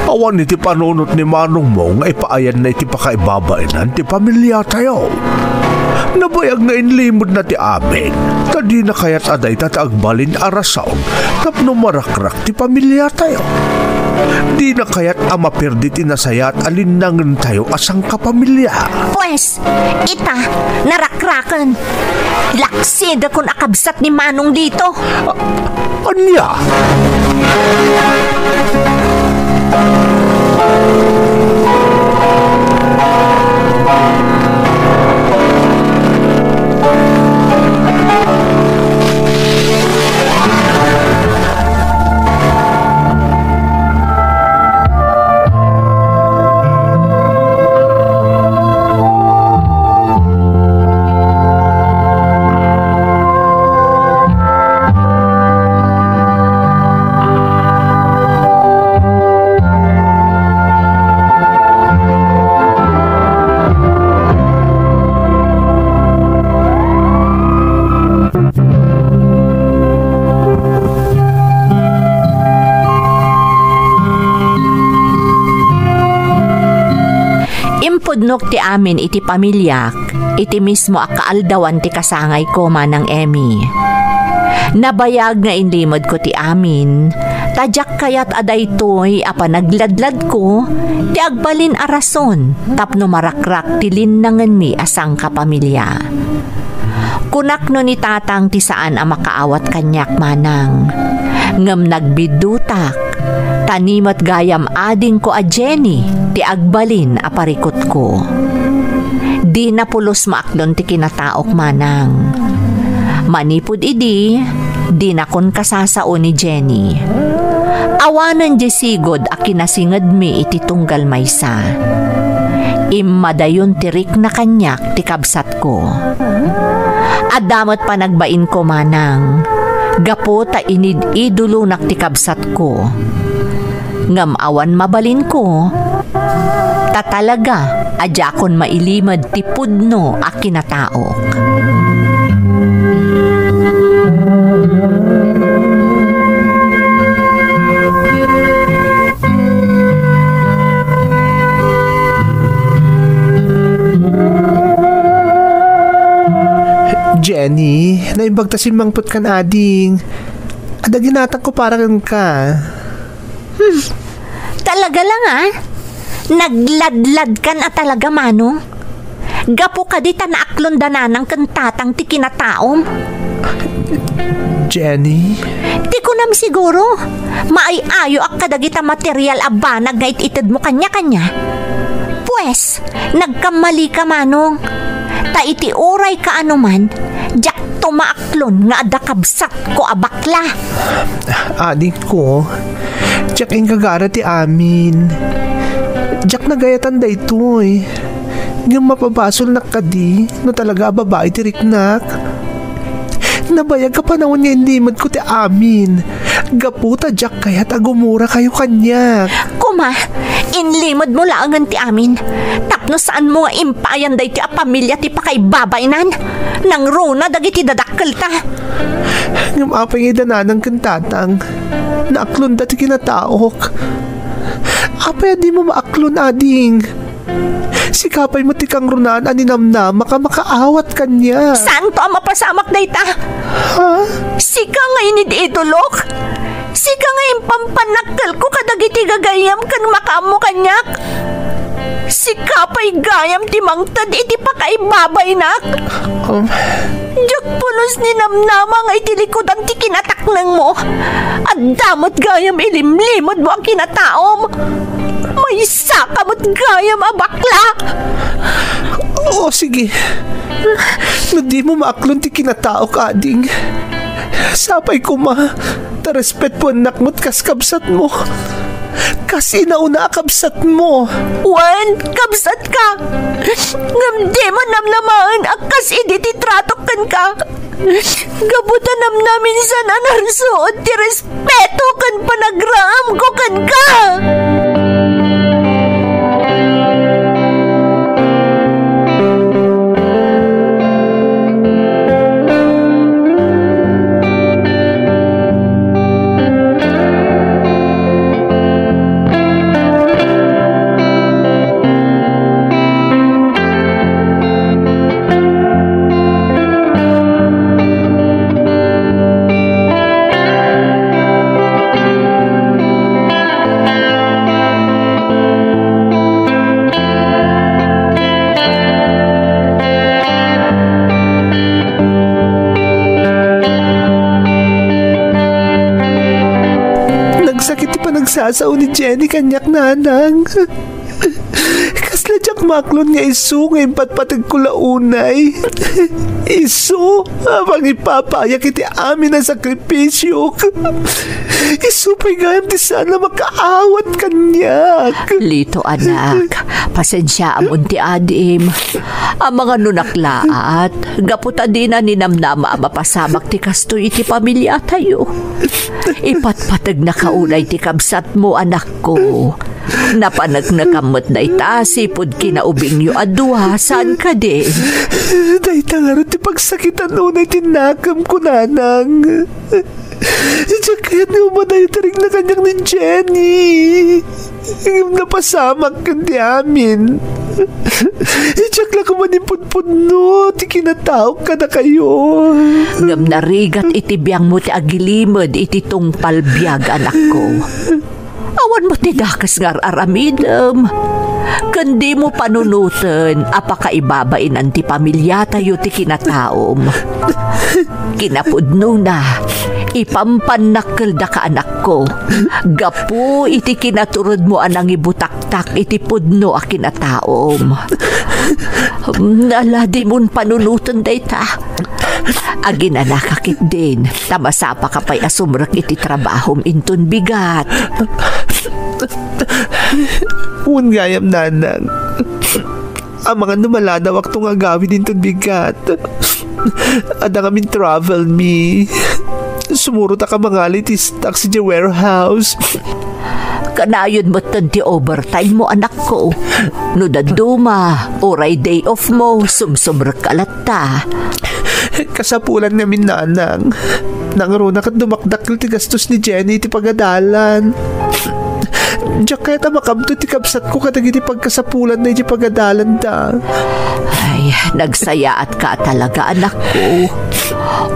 [SPEAKER 4] awan iti panunot ni Manong mo nga ipaayan na iti pakaibabainan ti pamilya tayo. Nabayag nga inlimod na ti amin, kadi na kaya't aday tataagbalin arasaon tapno marakrak ti pamilya tayo. Di na kaya't amapirdi ti nasaya at alinangan tayo asang kapamilya.
[SPEAKER 1] Pwes, ita, narakrakan. Laksid akong akabsat ni Manong dito.
[SPEAKER 4] Anya?
[SPEAKER 1] Pudnok ti amin iti pamilyak, iti mismo akaaldawan ti kasangay ko manang Emmy. Nabayag nga inlimod ko ti amin, tadyak kayat aday toy apa nagladlad ko, ti agbalin arason, tapno marakrak ti linnangan mi asang kapamilya. Kunak no ni tatang ti saan ang makaawat kanyak manang, ngam nagbidutak, tanimat gayam ading ko a Jenny, ti agbalin a parikot ko. Di na pulos maaklon ti kinataok manang. Manipod idi, di na kon kasasao ni Jenny. Awanan di sigod a kinasingad mi iti tunggal maysa. Immadayon tirik na kanyak ti kabsat ko. Adamot pa nagbain ko manang, gapo ta inid-idulo nak ti kabsat ko. Ngam awan mabalin ko, tatalaga adjakon mailimad ti pudno a kinataok.
[SPEAKER 2] bagtasin mangput kan ading. Ada ginatang ko parang ka.
[SPEAKER 1] Talaga lang Nagladlad kan talaga manong. Gapo ka di ta naaklon dananang kantatang ti kinataom.
[SPEAKER 2] Jenny?
[SPEAKER 1] Di ko nam siguro. Maayayo ak kadagita material abanag nga ititid mo kanya-kanya. Pues, nagkamali ka manong. Ta iti oray ka anuman, jak tumaaklon nga adakabsat ko abakla.
[SPEAKER 2] Adik ko, jak ang kagara ti amin. Jak nagayatan da ito eh. Ngayon mapabasol na kadi, no talaga babae ti riknak. Nabayag ka panahon nga indimad ko ti amin. Gaputa jak kaya't agumura kayo kanyak.
[SPEAKER 1] Kuma, inlimod mo laangan ti amin. Tapno saan mo nga impayan day ti pamilya ti pakaibabay-nan. Nang runa dagiti dadakkel ta.
[SPEAKER 2] Ngam apay nga dananang kantatang. Naaklon da ti kinataok. Apay di mo maaklon ading. Sikapay mo ti kang runan aninamna makaawat kanya.
[SPEAKER 1] Saan to ang mapasamak day ta?
[SPEAKER 2] Ha?
[SPEAKER 1] Sika nga inid idolok? Sika nga impampanakkel ko kadagiti gagayam kan makamo kanyak? Sikapay gayam ti mangtad iti pakaibabay nak? Diyak pulos ni namnama nga itilikodan ti kinataknang mo. At damot gayam ilimlimod mo ang kinataom. May sakamot gayam abakla.
[SPEAKER 2] Oo, sige. No di mo maaklon ti kinatao ka, ading. Sapay ko ta-respect po anak mo't kaskabsat mo. Kasi nauna kabsat mo.
[SPEAKER 1] Wan, kabsat ka. Ngamdi mo namnamaan akas iditi tratokan ka. Gabuta namin sa nanarsuot ti respeto kan panagraam ko kan ka.
[SPEAKER 2] Nagsasaw ni Jenny kanyak nanang. Kasla jak maklon nga iso nga impatpatag ko launay. Iso habang ipapayak iti amin ang sakripisyo. Iso pa'y gayam di sana makaawat kanyak.
[SPEAKER 6] Lito anak, pasensya amon ti adim. Ang mga nunaklaat, gaputa din na ninamnama mapasamak ti kastoy iti pamilya tayo. Ipatpatag na kaunay ti kabsat mo anak ko. Napanagnakamot na itasipod kinaubing yu adwa, saan ka din?
[SPEAKER 2] Dahil tangarot ti pagsakitan unay tinakam ko nanang. Diyan kaya't ni umadayo tarig na kanyang ni Jenny. Napasamak kan di amin. Diyan lang kumanimpun-pun no, ti kinatawag ka na kayo.
[SPEAKER 6] Ngam narigat iti biyang mo ti agilimod iti tungpal biyag anak ko. Awan mo ti dakas ngar aramidem. Kandi mo panunutan apakaibabain ang ti pamilya tayo ti kinataom. Kinapudno na ipampanakkel da ka anak ko. Gapu iti kinaturod mo anang ibutaktak iti pudno a kinataom. Naladi mon panunutan dayta. Agin anakakit din. Tamasapa ka pa'y asumrak iti trabahom intun bigat.
[SPEAKER 2] Un gayam nanang. Ang mga numaladaw akto nga gawin intun bigat. Ada kami travel me. Sumuro ta ka mangali ti taxi di warehouse.
[SPEAKER 6] Kanayon mo ti overtime mo anak ko. No daduma, oray day off mo, sumsumrak kalata.
[SPEAKER 2] Kasapulan namin nanang. Nangaruna kat dumakdakil ti gastos ni Jenny ti pagadalan. Diyak kaya ta makamto ti kapsat ko katag iti pagkasapulan na iti pagadalan ta.
[SPEAKER 6] Ay, Ay, nagsaya at ka talaga, anak ko.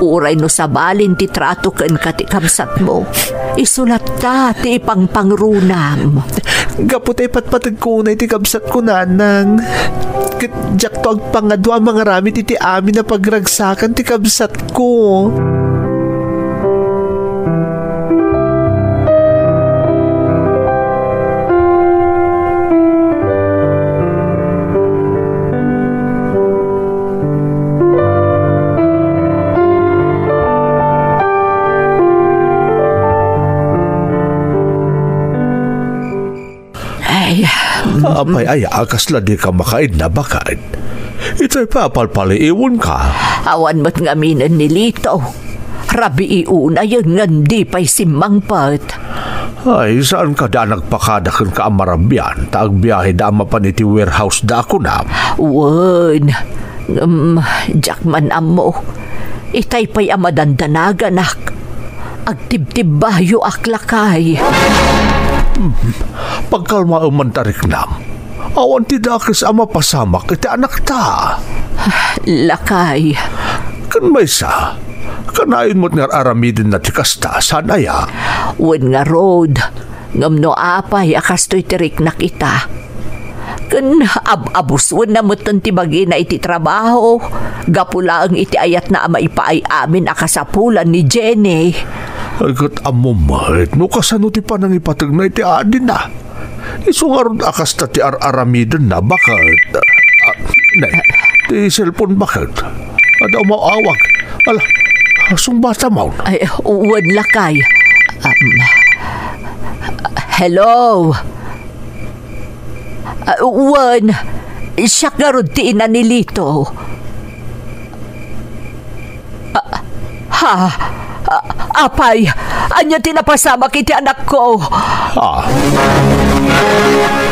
[SPEAKER 6] Uray no sa balin ti trato ken ti kamsat mo. Isulat ta ti ipangpangrunam.
[SPEAKER 4] Gaputay patpatag ko na iti kamsat ko, nanang. Jak to agpangadwa mga ramit iti amin na pagragsakan ti kamsat ko. Apay ay akas la di ka makaid na bakad. Ito'y papalpaliiwan ka.
[SPEAKER 6] Awan mo't ngaminan ni Lito. Rabi iuna yun nga di pa'y simangpat.
[SPEAKER 4] Ay, saan ka da nagpakadakan ka amarabyan? Taag biyahe da mapan iti warehouse da ako na.
[SPEAKER 6] Wan. Jakman amo. Itay pa'y amadandanagan ak. Agtibtib bayo aklakay.
[SPEAKER 4] Pagkalma umantarik nam. Awan ti dakis ama pasamak iti anak ta.
[SPEAKER 6] Lakay.
[SPEAKER 4] Kan may sa. Kanayon mo't nga aramidin na ti kasta. Saan aya?
[SPEAKER 6] Wen nga road. Ngamno apay akastoy tirik na kita. Kan abuswan na mo't ti bagi na iti trabaho. Gapula ang iti ayat na ama ipaay amin akasapulan ni Jenny.
[SPEAKER 4] Agad amo mahit. No kasano ti panang ipatag na iti adin na. Isungarod akas ta ti aramidin na. Bakit? Ti cellphone bakit? Ada umawawag. Ala, asong bata mo.
[SPEAKER 6] Ay, uwan lakay. Hello? Uwan, siya karod ti ina ni Lito. Apay, anya tinapasama kiti anak ko.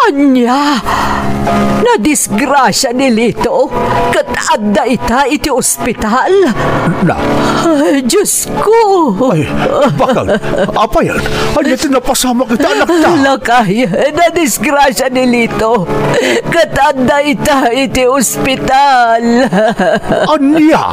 [SPEAKER 6] Anya, nadisgrasya ni Lito kat adda ita iti ospital. Ay, Diyos ko.
[SPEAKER 4] Ay, bakal, apa yan? Anya tinapasama kita anak ta.
[SPEAKER 6] Lakay, nadisgrasya ni Lito kat adda ita iti ospital.
[SPEAKER 4] Anya?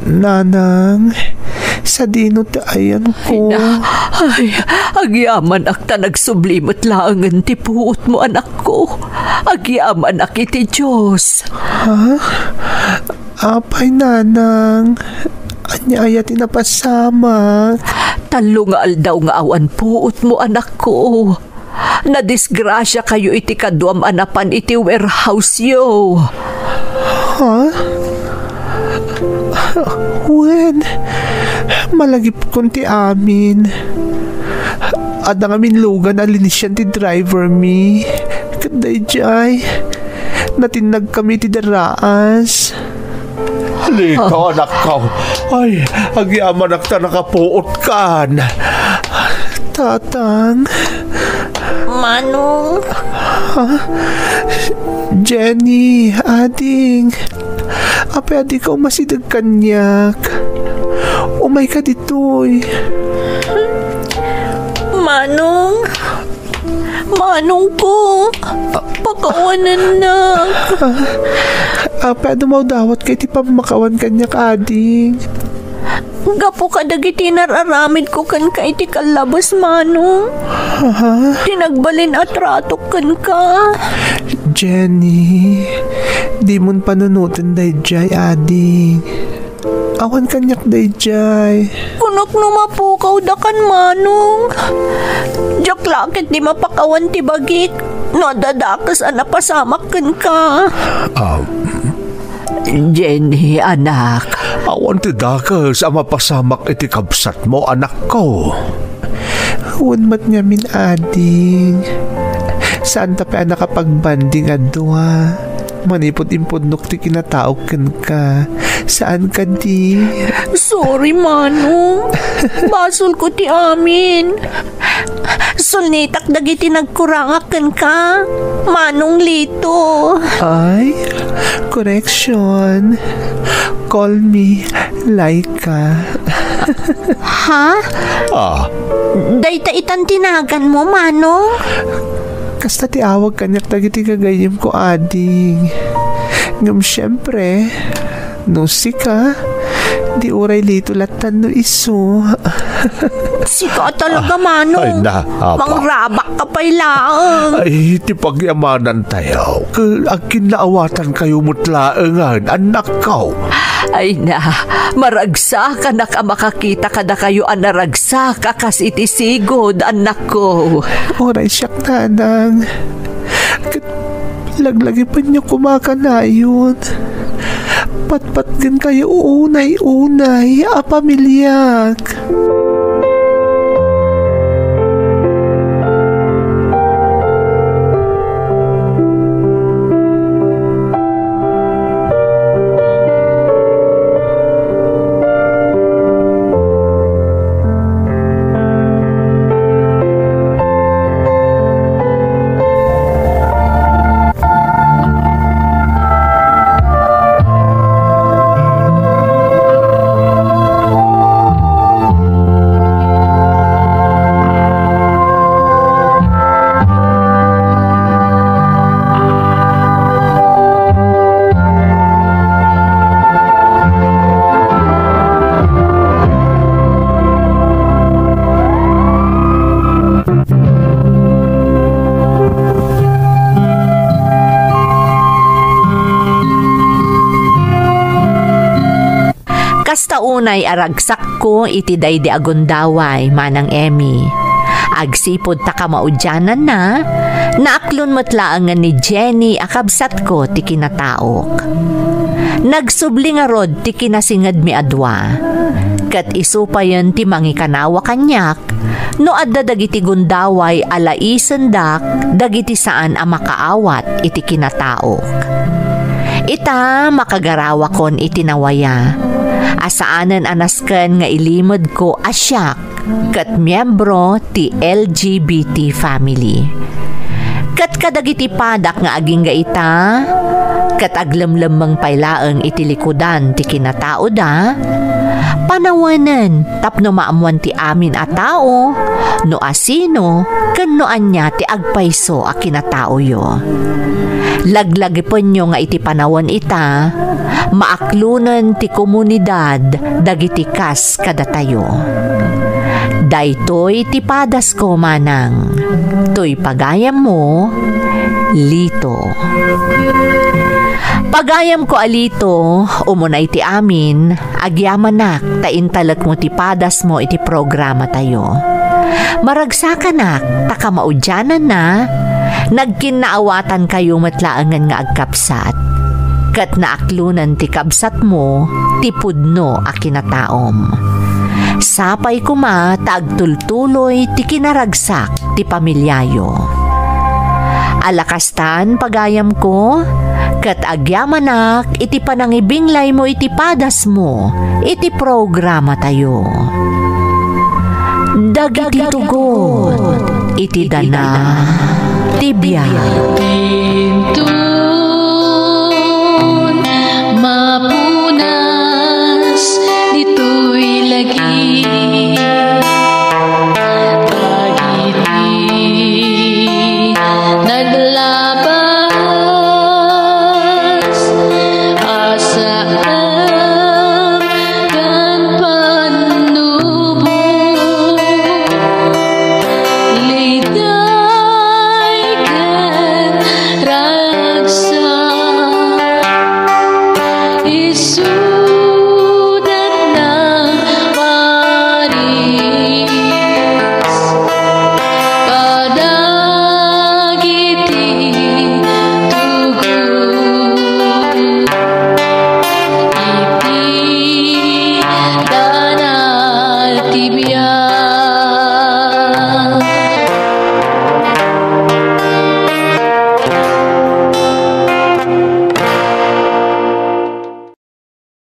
[SPEAKER 4] Nanang, sa dino ayan ko.
[SPEAKER 6] Ay, agyaman ak ta nagsublimot laangan ti puot mo anak ko. Agyaman ak iti Diyos.
[SPEAKER 4] Ha? Apay nanang, anya ayat inapasama.
[SPEAKER 6] Talo nga aldaw nga awan puot mo anak ko. Nadisgrasya kayo iti kaduam anapan iti warehouse yo.
[SPEAKER 4] Ha? Wen, malagip kunti amin. Ada ngamin lugan alinisyan ti driver mi. Kaday jay. Natinag kami ti daraas. Lito anak ka. Ay, agyaman akta nakapuot kan. Tatang.
[SPEAKER 5] Manong.
[SPEAKER 4] Jenny, ading. Apay adi ka umasidag kanyak. Umay ka ditoy.
[SPEAKER 5] Manong. Manong ko. Pakawanan na.
[SPEAKER 4] Apay adi dawat kay ti pamakawan kanyak ading.
[SPEAKER 5] Gapo ka dagiti nararamid ko kan ka iti kalabas, Manong. Tinagbalin at ratok kan ka.
[SPEAKER 4] Jenny, di mon panunutin day jay, ading. Awan kanyak day jay.
[SPEAKER 5] Kunok numapukaw da kan, Manong. Diyak lakit di mapakawan ti bagik. Nadadakas anapasamak kan ka.
[SPEAKER 6] Jenny, anak.
[SPEAKER 4] Awan ti dakas ama pasamak iti kabsat mo, anak ko. Huwan mat niya min ading. Saan ta pa nakapagbanding adwa? Manipod-impod ti kinataog ka. Saan ka di?
[SPEAKER 1] Sorry, Manong. Basol ko ti amin. Sulnitak dagiti nagkurangakan ka. Manong Lito.
[SPEAKER 4] Ay, correction. Call me Laika.
[SPEAKER 1] Ha? Dayta itan tinagan mo, Manong?
[SPEAKER 4] Kasta ti awag kanyak dagiti kagayim ko ading. Ngam syempre, no sika, di uray Lito latan no iso.
[SPEAKER 1] Sika talaga, Manong.
[SPEAKER 4] Ay na, apa.
[SPEAKER 1] Mangrabak ka pa ilaang.
[SPEAKER 4] Ay, ti pagyamanan tayo. Akin naawatan kayo mutlaangan, anak ko.
[SPEAKER 6] Ay na, maragsa ka na ka makakita ka na kayo anaragsa ka kas itisigod, anak ko.
[SPEAKER 4] Oray siyak nanang. Laglagi pa niyo kumakanayon. Patpat din kayo unay-unay, pamilyak.
[SPEAKER 1] Kasta unay aragsak ko iti daydi agundaway, Manang Emmy. Agsipod ta ka maudyanan na, naaklon matlaangan ni Jenny akabsat ko ti kinataok. Nagsubli nga rod ti kinasingad mi adwa. Kat isupayon ti mangikanawa kanyak, no adda dagiti gundaway alaisen dak dagiti saan a makaawat iti kinataok. Ita makagarawa kon iti nawaya. Asaanan anasken nga ilimod ko asyak kat miyembro ti LGBT family. Kat kadagiti padak nga aging gaita, kat aglamlamang pailaeng iti likudan ti kinatao da, panawanan tapno maamuan ti amin a tao, no asino, ken no anya ti agpayso a kinatao yo. Laglagipon nyo nga iti panawan ita, maaklunan ti komunidad dagiti kas kadatayo. Daytoy ti padas ko, Manang. Toy pagayam mo, Lito. Pagayam ko alito, umunay ti amin, agyamanak taintalak mo ti padas mo iti programa tayo. Maragsakan taka maudyanan na, nagkinaawatan kayo matlaangan nga agkapsat. Kat naaklunan ti kabsat mo, ti pudno a kinataom. Sapay kuma taagtultuloy ti kinaragsak ti pamilyayo. Alakastan pagayam ko, kat agyamanak iti panangibinglay mo iti padas mo, iti programa tayo. Dagiti tugon, iti dana, tibya.